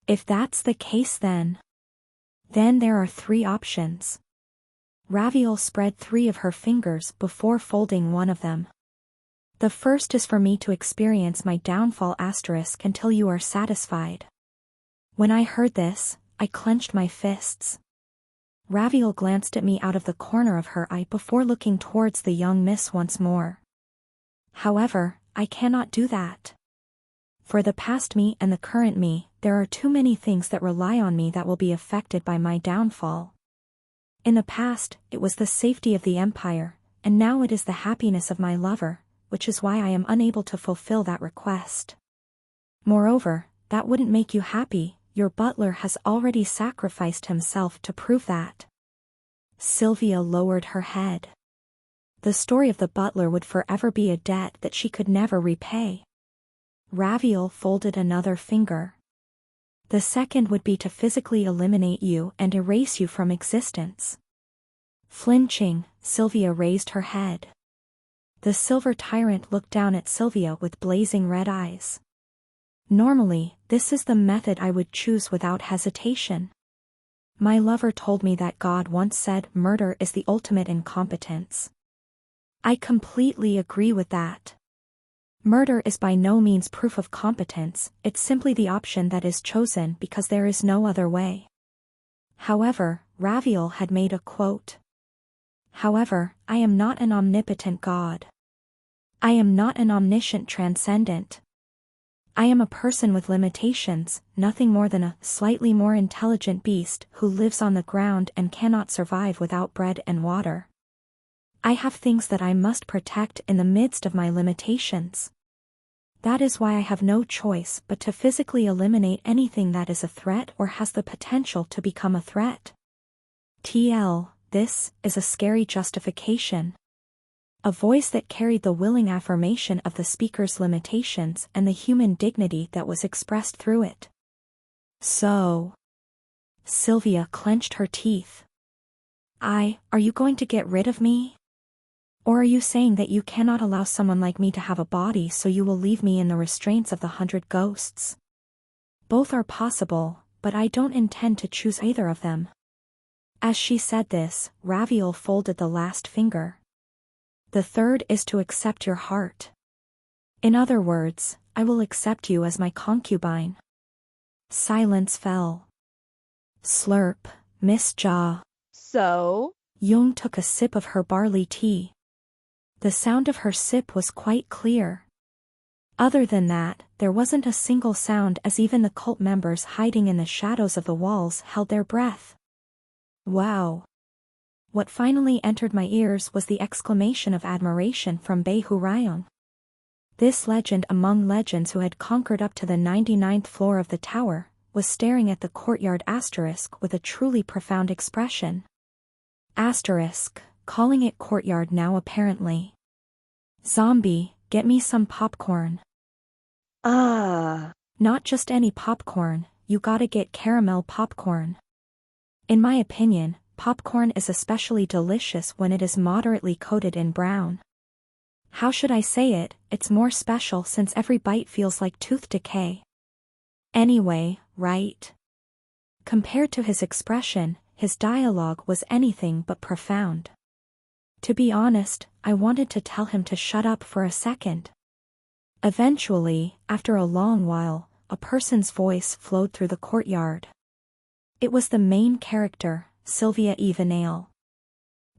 if that's the case, then there are 3 options. Raviel spread 3 of her fingers before folding one of them. The first is for me to experience my downfall asterisk until you are satisfied. When I heard this, I clenched my fists. Raviel glanced at me out of the corner of her eye before looking towards the young miss once more. However, I cannot do that. For the past me and the current me, there are too many things that rely on me that will be affected by my downfall. In the past, it was the safety of the empire, and now it is the happiness of my lover, which is why I am unable to fulfill that request. Moreover, that wouldn't make you happy, your butler has already sacrificed himself to prove that. Sylvia lowered her head. The story of the butler would forever be a debt that she could never repay. Raviel folded another finger. The second would be to physically eliminate you and erase you from existence. Flinching, Sylvia raised her head. The silver tyrant looked down at Sylvia with blazing red eyes. Normally, this is the method I would choose without hesitation. My lover told me that God once said murder is the ultimate incompetence. I completely agree with that. Murder is by no means proof of competence, it's simply the option that is chosen because there is no other way. However, Raviel had made a quote. However, I am not an omnipotent God. I am not an omniscient transcendent. I am a person with limitations, nothing more than a slightly more intelligent beast who lives on the ground and cannot survive without bread and water. I have things that I must protect in the midst of my limitations. That is why I have no choice but to physically eliminate anything that is a threat or has the potential to become a threat. This is a scary justification. A voice that carried the willing affirmation of the speaker's limitations and the human dignity that was expressed through it. So. Sylvia clenched her teeth. Are you going to get rid of me? Or are you saying that you cannot allow someone like me to have a body so you will leave me in the restraints of the 100 ghosts? Both are possible, but I don't intend to choose either of them. As she said this, Raviel folded the last finger. The third is to accept your heart. In other words, I will accept you as my concubine. Silence fell. Slurp, Miss Ja. So? Jung took a sip of her barley tea. The sound of her sip was quite clear. Other than that, there wasn't a single sound as even the cult members hiding in the shadows of the walls held their breath. Wow. What finally entered my ears was the exclamation of admiration from Bei Hurayong. This legend among legends who had conquered up to the 99th floor of the tower, was staring at the courtyard asterisk with a truly profound expression. Asterisk, calling it courtyard now apparently. Zombie, get me some popcorn. Not just any popcorn, you gotta get caramel popcorn. In my opinion, popcorn is especially delicious when it is moderately coated in brown. How should I say it, it's more special since every bite feels like tooth decay. Anyway, right? Compared to his expression, his dialogue was anything but profound. To be honest, I wanted to tell him to shut up for a second. Eventually, after a long while, a person's voice flowed through the courtyard. It was the main character, Sylvia Evenale.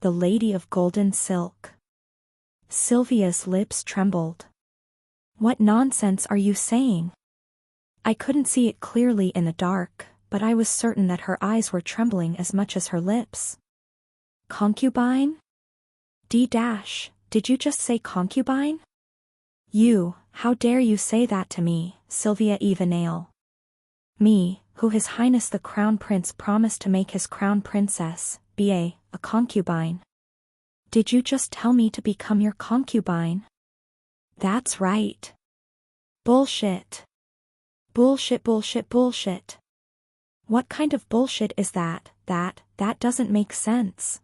The Lady of Golden Silk. Sylvia's lips trembled. What nonsense are you saying? I couldn't see it clearly in the dark, but I was certain that her eyes were trembling as much as her lips. Concubine? Did you just say concubine? How dare you say that to me, Sylvia Evenale? Me, who His Highness the Crown Prince promised to make his crown princess, be a concubine. Did you just tell me to become your concubine? That's right. Bullshit. Bullshit. What kind of bullshit is that? That doesn't make sense.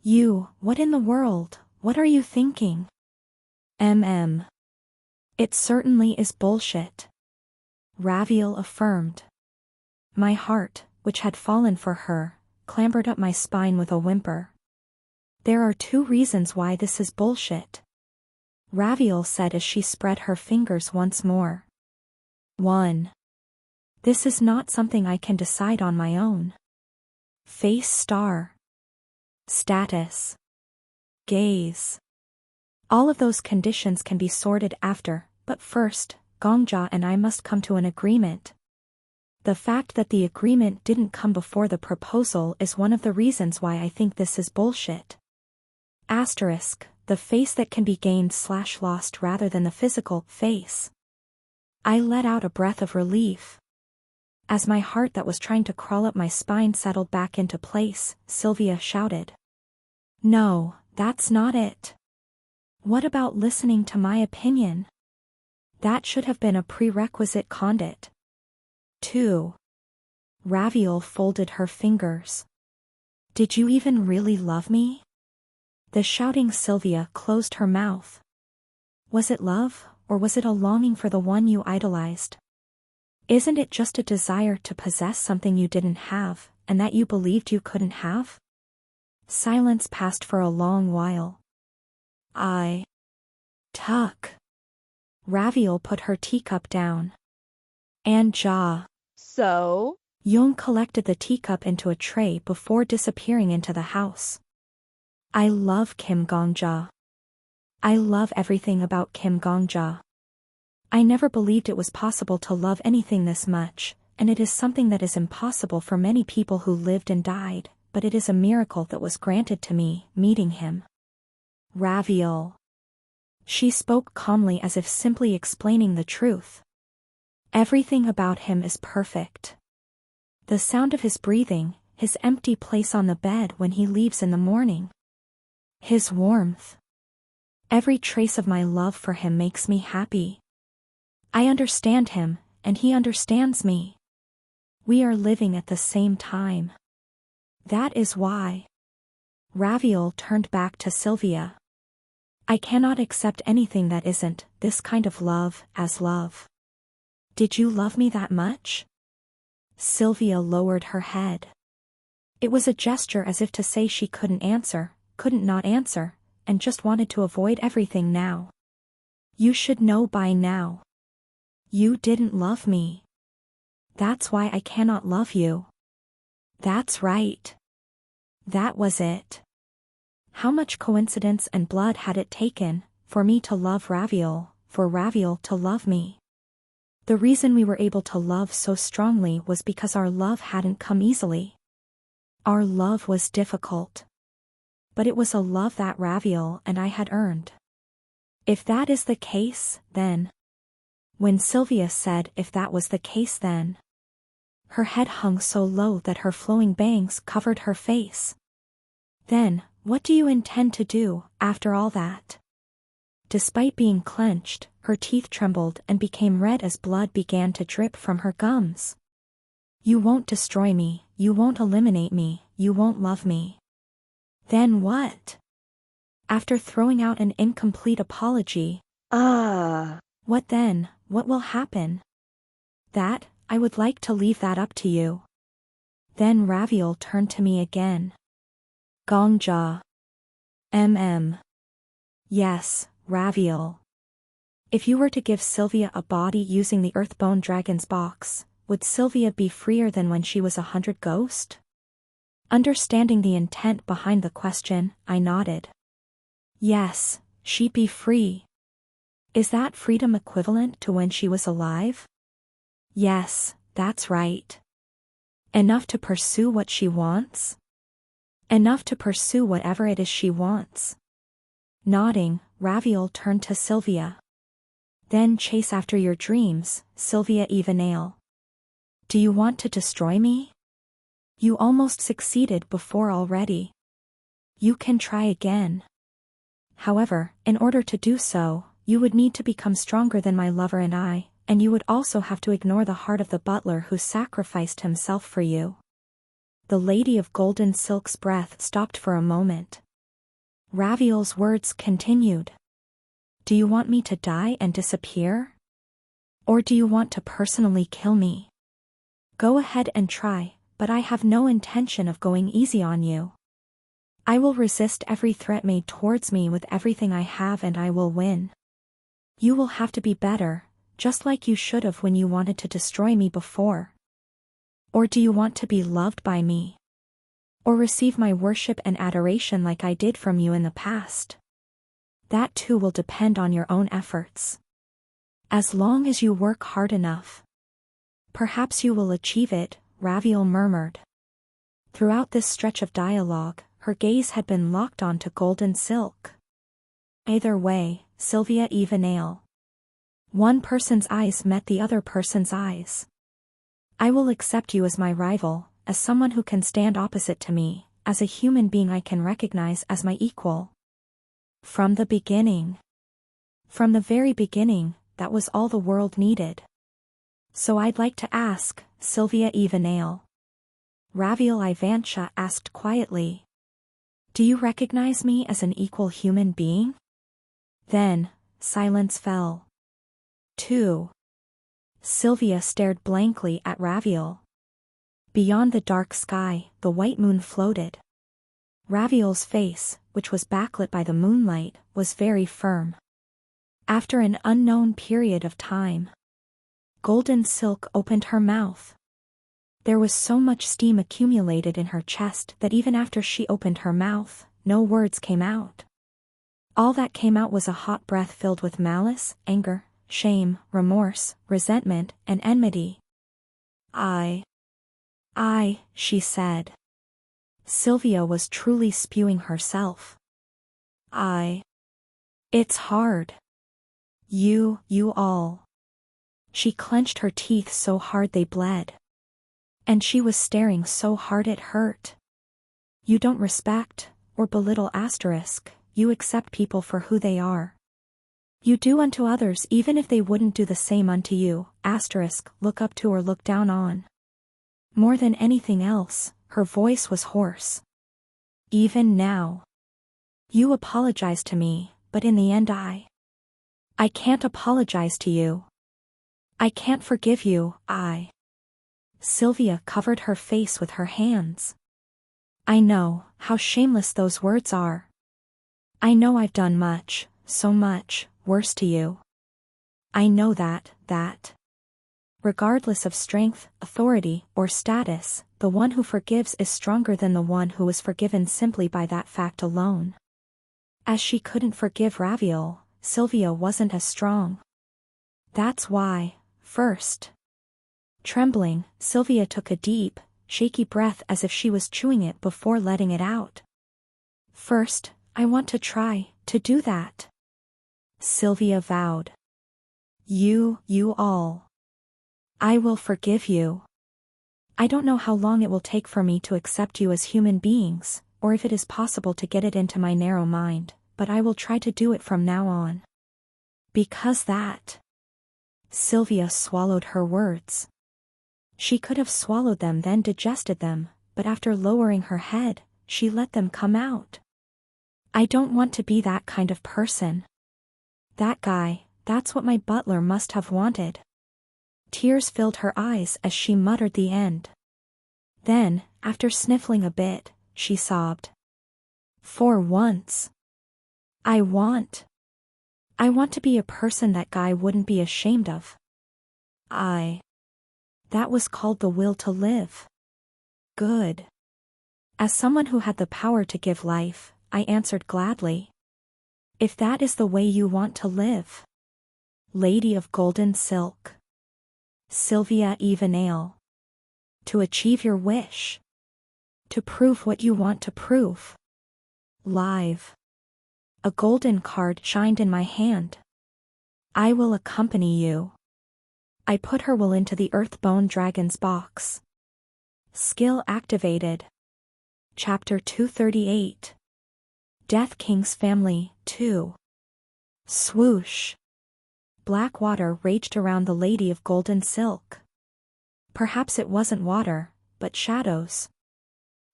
What in the world, what are you thinking? It certainly is bullshit. Raviel affirmed. My heart, which had fallen for her, clambered up my spine with a whimper. There are 2 reasons why this is bullshit. Raviel said as she spread her fingers once more. 1. This is not something I can decide on my own. Face star. Status. Gaze. All of those conditions can be sorted after, but first, Gongja and I must come to an agreement. The fact that the agreement didn't come before the proposal is one of the reasons why I think this is bullshit. Asterisk, the face that can be gained/lost rather than the physical face. I let out a breath of relief. As my heart that was trying to crawl up my spine settled back into place, Sylvia shouted. No, that's not it. What about listening to my opinion? That should have been a prerequisite condit. 2. Raviel folded her fingers. Did you even really love me? The shouting Sylvia closed her mouth. Was it love, or was it a longing for the one you idolized? Isn't it just a desire to possess something you didn't have, and that you believed you couldn't have? Silence passed for a long while. Tuck. Raviel put her teacup down. And So? Young collected the teacup into a tray before disappearing into the house. I love Kim Gongja. I love everything about Kim Gongja. I never believed it was possible to love anything this much, and it is something that is impossible for many people who lived and died, but it is a miracle that was granted to me, meeting him. Raviel. She spoke calmly as if simply explaining the truth. Everything about him is perfect. The sound of his breathing, his empty place on the bed when he leaves in the morning. His warmth. Every trace of my love for him makes me happy. I understand him, and he understands me. We are living at the same time. That is why. Raviel turned back to Sylvia. I cannot accept anything that isn't this kind of love as love. Did you love me that much? Sylvia lowered her head. It was a gesture as if to say she couldn't not answer, and just wanted to avoid everything now. You should know by now. You didn't love me. That's why I cannot love you. That's right. That was it. How much coincidence and blood had it taken for me to love Raviel, for Raviel to love me? The reason we were able to love so strongly was because our love hadn't come easily. Our love was difficult. But it was a love that Raviel and I had earned. If that is the case, then. When Sylvia said if that was the case then. Her head hung so low that her flowing bangs covered her face. Then, what do you intend to do after all that? Despite being clenched, her teeth trembled and became red as blood began to drip from her gums. You won't destroy me, you won't eliminate me, you won't love me. Then what? After throwing out an incomplete apology. What then? What will happen? That, I would like to leave that up to you. Then Raviel turned to me again. Gongja. Yes, Raviel. If you were to give Sylvia a body using the Earthbone Dragon's box, would Sylvia be freer than when she was 100 ghost? Understanding the intent behind the question, I nodded. Yes, she'd be free. Is that freedom equivalent to when she was alive? Yes, that's right. Enough to pursue what she wants? Enough to pursue whatever it is she wants. Nodding, Raviel turned to Sylvia. Then chase after your dreams, Sylvia Evenail. Do you want to destroy me? You almost succeeded before already. You can try again. However, in order to do so, you would need to become stronger than my lover and you would also have to ignore the heart of the butler who sacrificed himself for you. The lady of golden silk's breath stopped for a moment. Raviel's words continued. Do you want me to die and disappear? Or do you want to personally kill me? Go ahead and try, but I have no intention of going easy on you. I will resist every threat made towards me with everything I have and I will win. You will have to be better, just like you should have when you wanted to destroy me before. Or do you want to be loved by me? Or receive my worship and adoration like I did from you in the past? That too will depend on your own efforts. As long as you work hard enough. Perhaps you will achieve it, Raviel murmured. Throughout this stretch of dialogue, her gaze had been locked onto golden silk. Either way, Sylvia Evenail. One person's eyes met the other person's eyes. I will accept you as my rival, as someone who can stand opposite to me, as a human being I can recognize as my equal. From the beginning. From the very beginning, that was all the world needed. So I'd like to ask, Sylvia Evenail. ClassRevivalHunter asked quietly. Do you recognize me as an equal human being? Then, silence fell. 2. Sylvia stared blankly at Raviel. Beyond the dark sky, the white moon floated. Raviel's face, which was backlit by the moonlight, was very firm. After an unknown period of time, Golden Silk opened her mouth. There was so much steam accumulated in her chest that even after she opened her mouth, no words came out. All that came out was a hot breath filled with malice, anger, shame, remorse, resentment, and enmity. I, she said. Sylvia was truly spewing herself. It's hard. You all. She clenched her teeth so hard they bled. And she was staring so hard it hurt. You don't respect, or belittle asterisk, you accept people for who they are. You do unto others even if they wouldn't do the same unto you, asterisk, look up to or look down on. More than anything else, her voice was hoarse. Even now. You apologize to me, but in the end I can't apologize to you. I can't forgive you, Sylvia covered her face with her hands. I know how shameless those words are. I know I've done much, so much, worse to you. I know that. Regardless of strength, authority, or status, the one who forgives is stronger than the one who was forgiven simply by that fact alone. As she couldn't forgive Raviel, Sylvia wasn't as strong. That's why, first. Trembling, Sylvia took a deep, shaky breath as if she was chewing it before letting it out. First, I want to try to do that. Sylvia vowed. You all. I will forgive you. I don't know how long it will take for me to accept you as human beings, or if it is possible to get it into my narrow mind, but I will try to do it from now on. Because that. Sylvia swallowed her words. She could have swallowed them then digested them, but after lowering her head, she let them come out. I don't want to be that kind of person. That guy, that's what my butler must have wanted. Tears filled her eyes as she muttered the end. Then, after sniffling a bit, she sobbed. For once. I want to be a person that guy wouldn't be ashamed of. That was called the will to live. Good. As someone who had the power to give life, I answered gladly. If that is the way you want to live. Lady of Golden Silk. Sylvia Evenale. To achieve your wish. To prove what you want to prove. Live. A golden card shined in my hand. I will accompany you. I put her will into the Earthbone Dragon's box. Skill activated. Chapter 238. Death King's Family, 2. Swoosh. Black water raged around the Lady of Golden Silk. Perhaps it wasn't water, but shadows.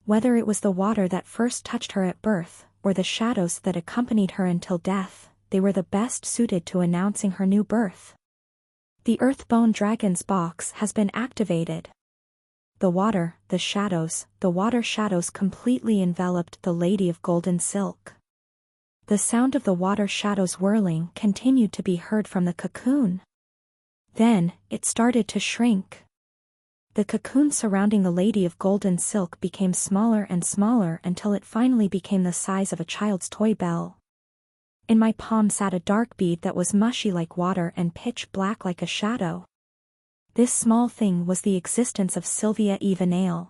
Whether it was the water that first touched her at birth, or the shadows that accompanied her until death, they were the best suited to announcing her new birth. The Earthbone Dragon's box has been activated. The water shadows completely enveloped the Lady of Golden Silk. The sound of the water shadows whirling continued to be heard from the cocoon. Then, it started to shrink. The cocoon surrounding the Lady of Golden Silk became smaller and smaller until it finally became the size of a child's toy bell. In my palm sat a dark bead that was mushy like water and pitch black like a shadow. This small thing was the existence of Sylvia Evenale.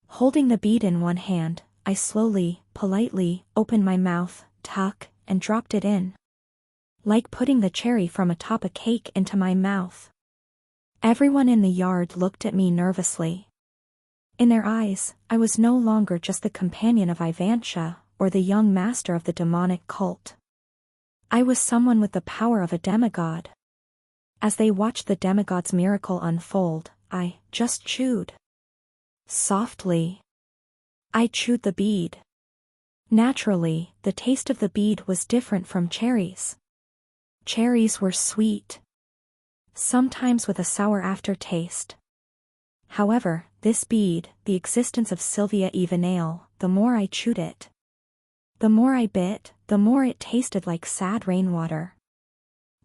Holding the bead in one hand, I slowly, politely, opened my mouth, and dropped it in. Like putting the cherry from atop a cake into my mouth. Everyone in the yard looked at me nervously. In their eyes, I was no longer just the companion of Ivantia, or the young master of the demonic cult. I was someone with the power of a demigod. As they watched the demigod's miracle unfold, I just chewed. Softly. I chewed the bead. Naturally, the taste of the bead was different from cherries. Cherries were sweet, sometimes with a sour aftertaste. However, this bead, the existence of Sylvia Evenale, the more I chewed it, the more I bit, the more it tasted like sad rainwater.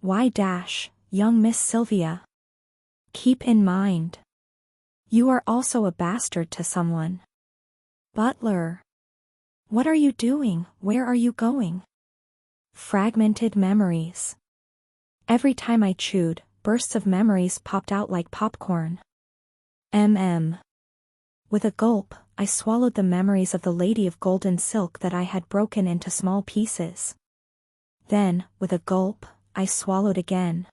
Why dash, young Miss Sylvia? Keep in mind, you are also a bastard to someone. Butler. What are you doing? Where are you going? Fragmented memories. Every time I chewed, bursts of memories popped out like popcorn. With a gulp, I swallowed the memories of the lady of golden silk that I had broken into small pieces. Then, with a gulp, I swallowed again.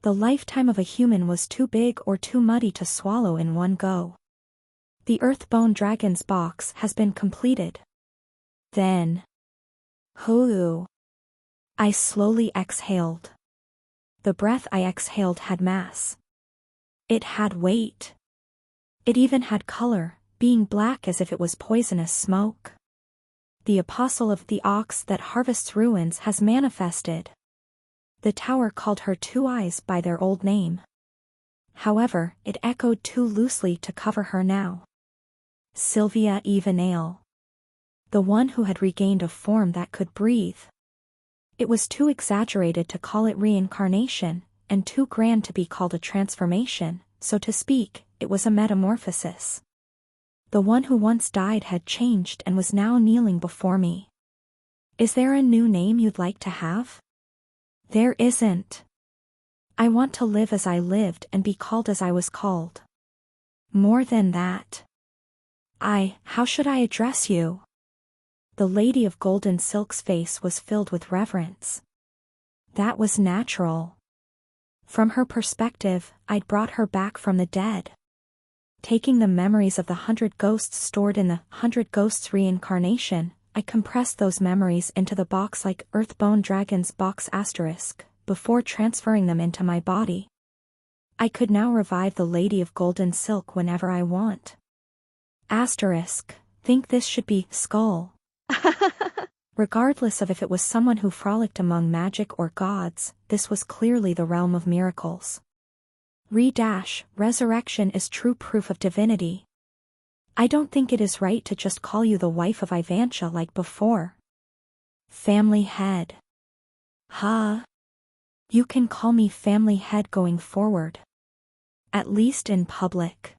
The lifetime of a human was too big or too muddy to swallow in one go. The Earthbone Dragon's box has been completed. Then. Hoo. I slowly exhaled. The breath I exhaled had mass. It had weight. It even had color, being black as if it was poisonous smoke. The apostle of the ox that harvests ruins has manifested. The tower called her Two Eyes by their old name. However, it echoed too loosely to cover her now. Sylvia Evenale. The one who had regained a form that could breathe. It was too exaggerated to call it reincarnation, and too grand to be called a transformation, so to speak, it was a metamorphosis. The one who once died had changed and was now kneeling before me. Is there a new name you'd like to have? There isn't. I want to live as I lived and be called as I was called. More than that. How should I address you? The lady of golden silk's face was filled with reverence. That was natural. From her perspective, I'd brought her back from the dead. Taking the memories of the 100 ghosts stored in the 100 Ghosts reincarnation, I compressed those memories into the box like Earthbone Dragon's box asterisk, before transferring them into my body. I could now revive the lady of golden silk whenever I want. Asterisk, think this should be skull. Regardless of if it was someone who frolicked among magic or gods, this was clearly the realm of miracles. Resurrection is true proof of divinity. I don't think it is right to just call you the wife of Ivantia like before. Family head. You can call me family head going forward. At least in public.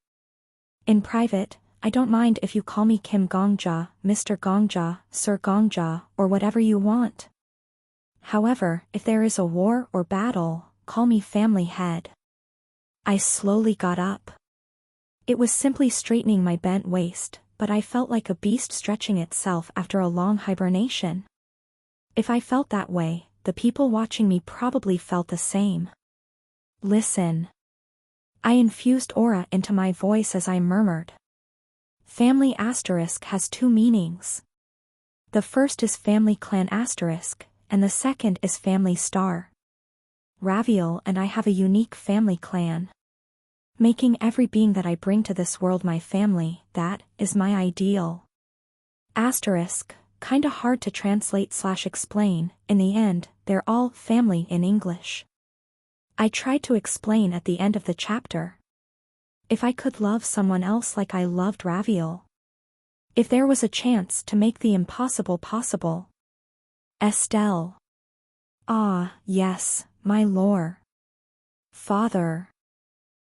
In private, I don't mind if you call me Kim Gongja, Mr. Gongja, Sir Gongja, or whatever you want. However, if there is a war or battle, call me family head. I slowly got up. It was simply straightening my bent waist, but I felt like a beast stretching itself after a long hibernation. If I felt that way, the people watching me probably felt the same. Listen. I infused aura into my voice as I murmured. Family asterisk has two meanings. The first is family clan asterisk, and the second is family star. Raviel and I have a unique family clan. Making every being that I bring to this world my family, that is my ideal. Asterisk, kinda hard to translate/explain, in the end, they're all family in English. I tried to explain at the end of the chapter. If I could love someone else like I loved Raviel. If there was a chance to make the impossible possible. Estelle. Ah, yes, my lore. Father.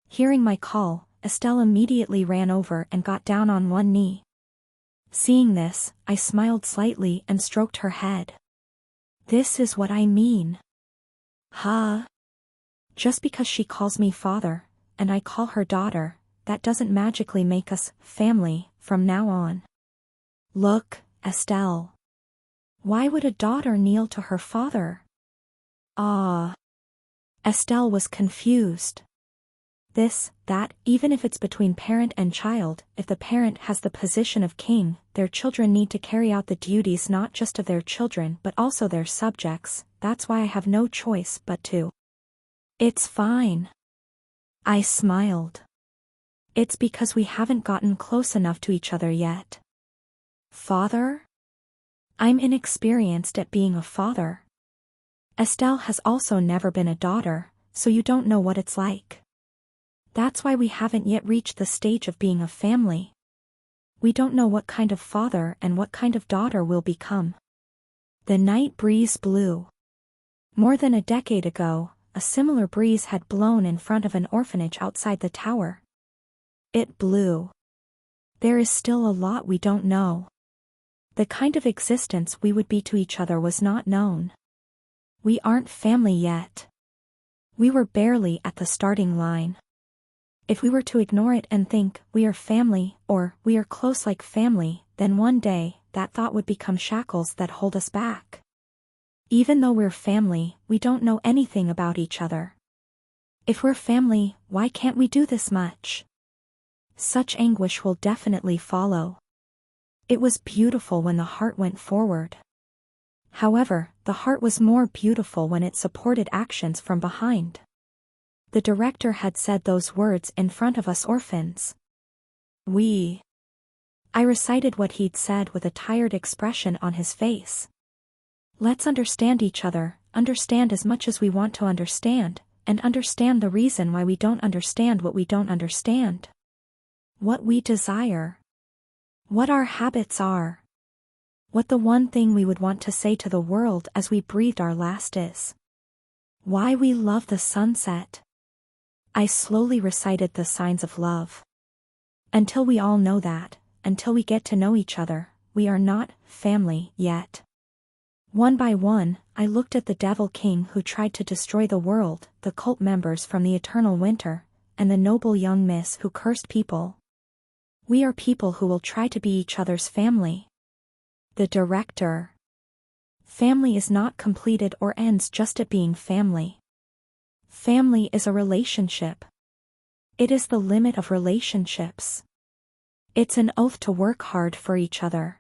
Hearing my call, Estelle immediately ran over and got down on one knee. Seeing this, I smiled slightly and stroked her head. This is what I mean. Just because she calls me father, and I call her daughter, that doesn't magically make us family from now on. Look, Estelle. Why would a daughter kneel to her father? Estelle was confused. That, even if it's between parent and child, if the parent has the position of king, their children need to carry out the duties not just of their children but also their subjects. That's why I have no choice but to. It's fine. I smiled. It's because we haven't gotten close enough to each other yet. Father? I'm inexperienced at being a father. Estelle has also never been a daughter, so you don't know what it's like. That's why we haven't yet reached the stage of being a family. We don't know what kind of father and what kind of daughter we'll become. The night breeze blew. More than a decade ago, a similar breeze had blown in front of an orphanage outside the tower. It blew. There is still a lot we don't know. The kind of existence we would be to each other was not known. We aren't family yet. We were barely at the starting line. If we were to ignore it and think we are family or we are close like family, then one day, that thought would become shackles that hold us back. Even though we're family, we don't know anything about each other. If we're family, why can't we do this much? Such anguish will definitely follow. It was beautiful when the heart went forward. However, the heart was more beautiful when it supported actions from behind. The director had said those words in front of us orphans. I recited what he'd said with a tired expression on his face. Let's understand each other, understand as much as we want to understand, and understand the reason why we don't understand what we don't understand. What we desire. What our habits are. What the one thing we would want to say to the world as we breathed our last is. Why we love the sunset. I slowly recited the signs of love. Until we all know that, until we get to know each other, we are not family yet. One by one, I looked at the Devil King who tried to destroy the world, the cult members from the Eternal Winter, and the noble young miss who cursed people. We are people who will try to be each other's family. The director. Family is not completed or ends just at being family. Family is a relationship. It is the limit of relationships. It's an oath to work hard for each other.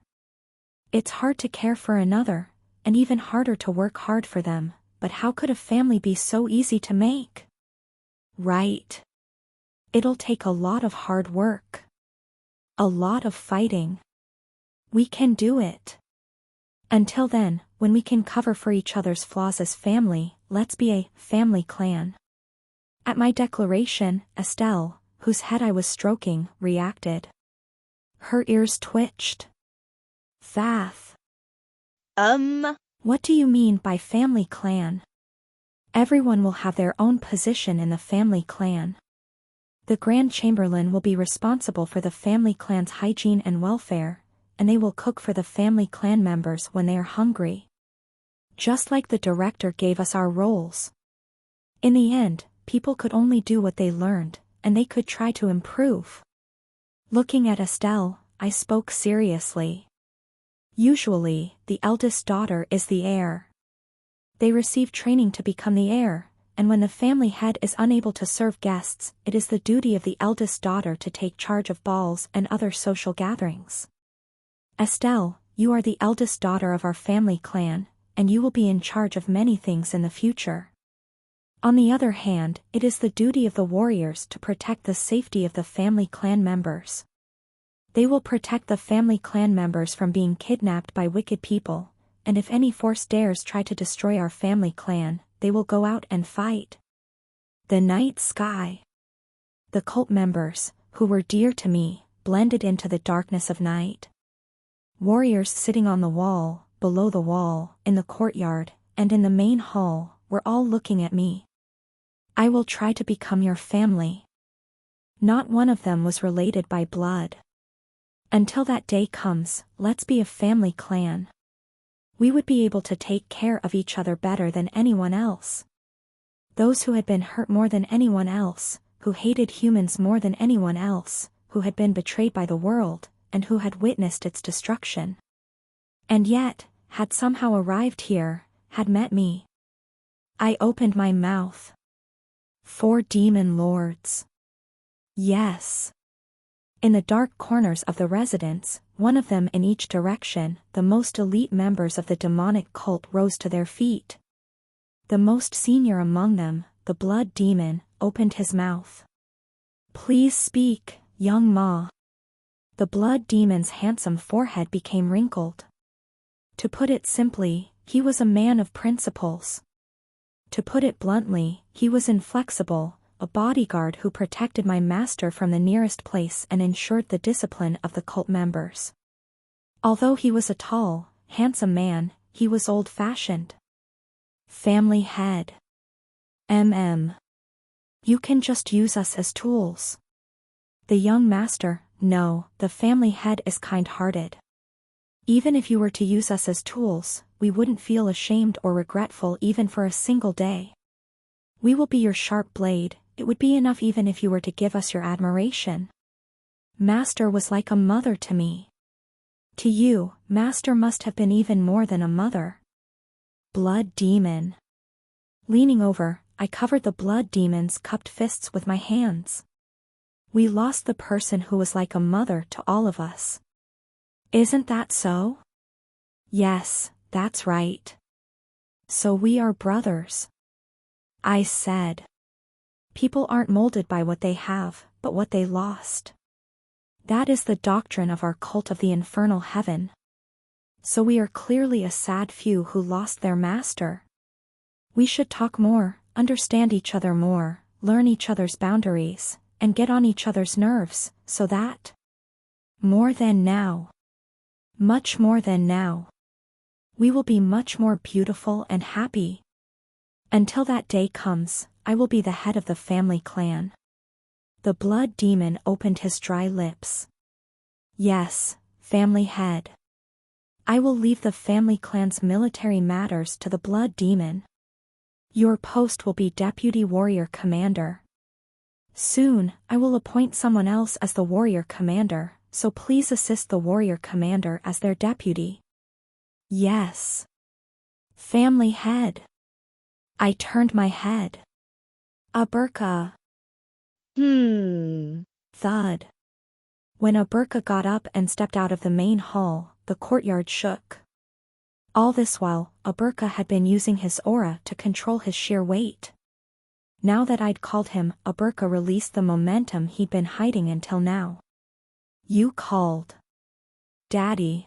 It's hard to care for another, and even harder to work hard for them, but how could a family be so easy to make? Right. It'll take a lot of hard work. A lot of fighting. We can do it. Until then, when we can cover for each other's flaws as family, let's be a family clan. At my declaration, Estelle, whose head I was stroking, reacted. Her ears twitched. Fath. What do you mean by family clan? Everyone will have their own position in the family clan. The Grand Chamberlain will be responsible for the family clan's hygiene and welfare, and they will cook for the family clan members when they are hungry. Just like the director gave us our roles. In the end, people could only do what they learned, and they could try to improve. Looking at Estelle, I spoke seriously. Usually, the eldest daughter is the heir. They receive training to become the heir, and when the family head is unable to serve guests, it is the duty of the eldest daughter to take charge of balls and other social gatherings. Estelle, you are the eldest daughter of our family clan, and you will be in charge of many things in the future. On the other hand, it is the duty of the warriors to protect the safety of the family clan members. They will protect the family clan members from being kidnapped by wicked people, and if any force dares try to destroy our family clan, they will go out and fight. The night sky. The cult members, who were dear to me, blended into the darkness of night. Warriors sitting on the wall, below the wall, in the courtyard, and in the main hall, were all looking at me. I will try to become your family. Not one of them was related by blood. Until that day comes, let's be a family clan. We would be able to take care of each other better than anyone else. Those who had been hurt more than anyone else, who hated humans more than anyone else, who had been betrayed by the world, and who had witnessed its destruction. And yet, had somehow arrived here, had met me. I opened my mouth. 4 demon lords. Yes. In the dark corners of the residence, one of them in each direction, the most elite members of the demonic cult rose to their feet. The most senior among them, the blood demon, opened his mouth. Please speak, young Ma. The blood demon's handsome forehead became wrinkled. To put it simply, he was a man of principles. To put it bluntly, he was inflexible, a bodyguard who protected my master from the nearest place and ensured the discipline of the cult members. Although he was a tall, handsome man, he was old-fashioned. Family head. You can just use us as tools. The young master, no, the family head is kind-hearted. Even if you were to use us as tools, we wouldn't feel ashamed or regretful even for a single day. We will be your sharp blade, it would be enough even if you were to give us your admiration. Master was like a mother to me. To you, Master must have been even more than a mother. Blood demon. Leaning over, I covered the blood demon's cupped fists with my hands. We lost the person who was like a mother to all of us. Isn't that so? Yes, that's right. So we are brothers. I said. People aren't molded by what they have, but what they lost. That is the doctrine of our cult of the infernal heaven. So we are clearly a sad few who lost their master. We should talk more, understand each other more, learn each other's boundaries, and get on each other's nerves, so that more than now, much more than now, we will be much more beautiful and happy. Until that day comes, I will be the head of the family clan. The blood demon opened his dry lips. Yes, family head. I will leave the family clan's military matters to the blood demon. Your post will be deputy warrior commander. Soon, I will appoint someone else as the warrior commander, so please assist the warrior commander as their deputy. Yes. Family head. I turned my head. Aburka. Thud. When Aburka got up and stepped out of the main hall, the courtyard shook. All this while, Aburka had been using his aura to control his sheer weight. Now that I'd called him, Aburka released the momentum he'd been hiding until now. You called. Daddy.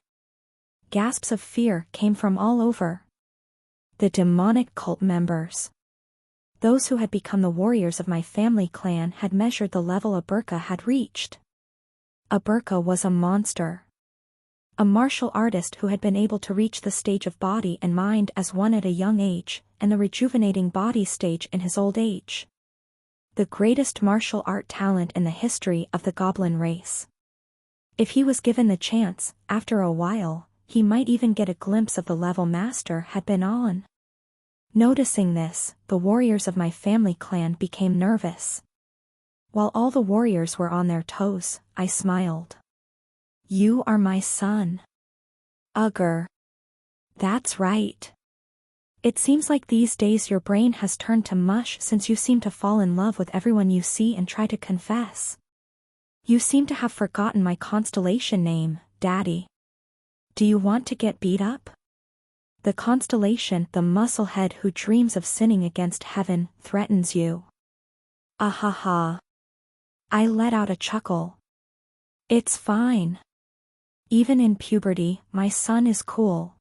Gasps of fear came from all over. The demonic cult members. Those who had become the warriors of my family clan had measured the level Aburka had reached. Aburka was a monster. A martial artist who had been able to reach the stage of body and mind as one at a young age, and the rejuvenating body stage in his old age. The greatest martial art talent in the history of the goblin race. If he was given the chance, after a while, he might even get a glimpse of the level Master had been on. Noticing this, the warriors of my family clan became nervous. While all the warriors were on their toes, I smiled. You are my son. Ugger. That's right. It seems like these days your brain has turned to mush since you seem to fall in love with everyone you see and try to confess. You seem to have forgotten my constellation name, Daddy. Do you want to get beat up? The constellation, the musclehead who dreams of sinning against heaven, threatens you. Ahaha. I let out a chuckle. It's fine. Even in puberty, my son is cool.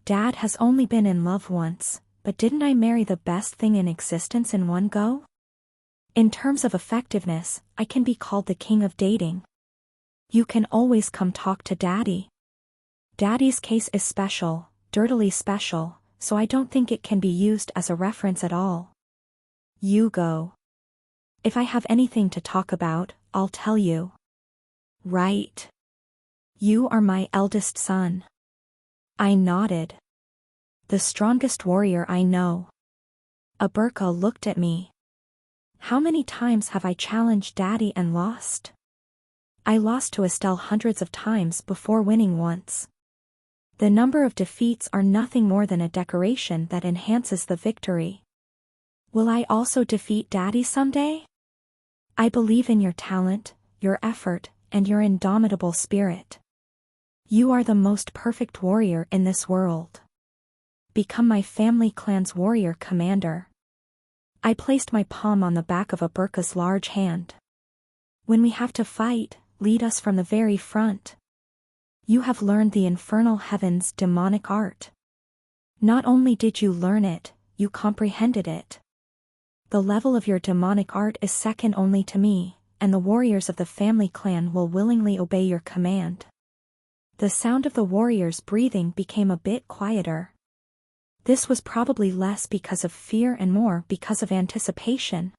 Dad has only been in love once, but didn't I marry the best thing in existence in one go? In terms of effectiveness, I can be called the king of dating. You can always come talk to Daddy. Daddy's case is special, dirtily special, so I don't think it can be used as a reference at all. You go. If I have anything to talk about, I'll tell you. Right. You are my eldest son. I nodded. The strongest warrior I know. Aburka looked at me. How many times have I challenged Daddy and lost? I lost to Estelle hundreds of times before winning once. The number of defeats are nothing more than a decoration that enhances the victory. Will I also defeat Daddy someday? I believe in your talent, your effort, and your indomitable spirit. You are the most perfect warrior in this world. Become my family clan's warrior commander. I placed my palm on the back of Aburka's large hand. When we have to fight, lead us from the very front. You have learned the infernal heaven's demonic art. Not only did you learn it, you comprehended it. The level of your demonic art is second only to me, and the warriors of the family clan will willingly obey your command. The sound of the warriors' breathing became a bit quieter. This was probably less because of fear and more because of anticipation.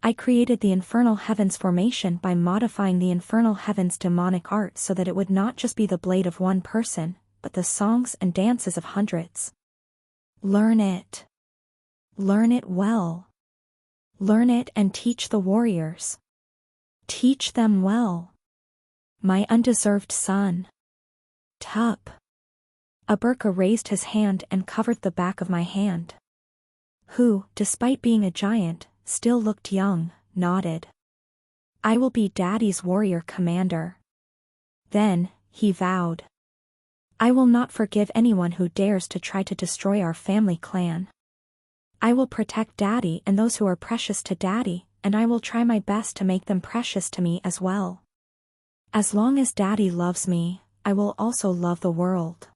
I created the infernal heavens formation by modifying the infernal heavens demonic art so that it would not just be the blade of one person, but the songs and dances of hundreds. Learn it. Learn it well. Learn it and teach the warriors. Teach them well. My undeserved son. Tup. Aberka raised his hand and covered the back of my hand. Who, despite being a giant, still looked young, nodded. I will be Daddy's warrior commander. Then, he vowed. I will not forgive anyone who dares to try to destroy our family clan. I will protect Daddy and those who are precious to Daddy, and I will try my best to make them precious to me as well. As long as Daddy loves me, I will also love the world.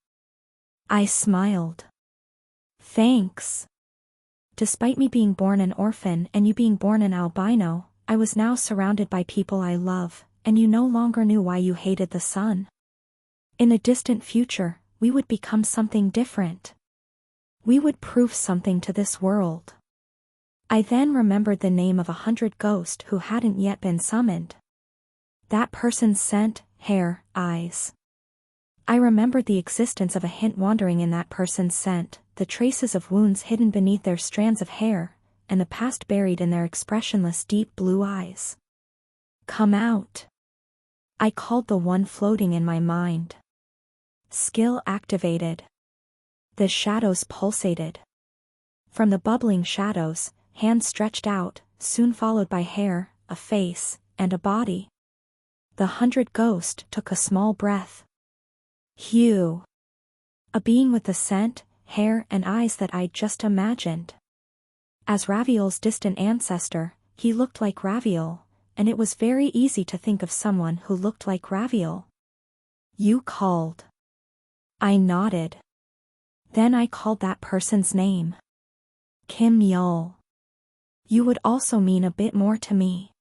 I smiled. Thanks. Despite me being born an orphan and you being born an albino, I was now surrounded by people I love, and you no longer knew why you hated the sun. In a distant future, we would become something different. We would prove something to this world. I then remembered the name of 100 ghosts who hadn't yet been summoned. That person's scent, hair, eyes. I remembered the existence of a hint wandering in that person's scent, the traces of wounds hidden beneath their strands of hair, and the past buried in their expressionless deep blue eyes. Come out. I called the one floating in my mind. Skill activated. The shadows pulsated. From the bubbling shadows, hands stretched out, soon followed by hair, a face, and a body. The 100 ghosts took a small breath. Hugh. A being with the scent, hair and eyes that I'd just imagined. As Raviol's distant ancestor, he looked like Raviol, and it was very easy to think of someone who looked like Raviol. You called. I nodded. Then I called that person's name. Kim Yul. You would also mean a bit more to me.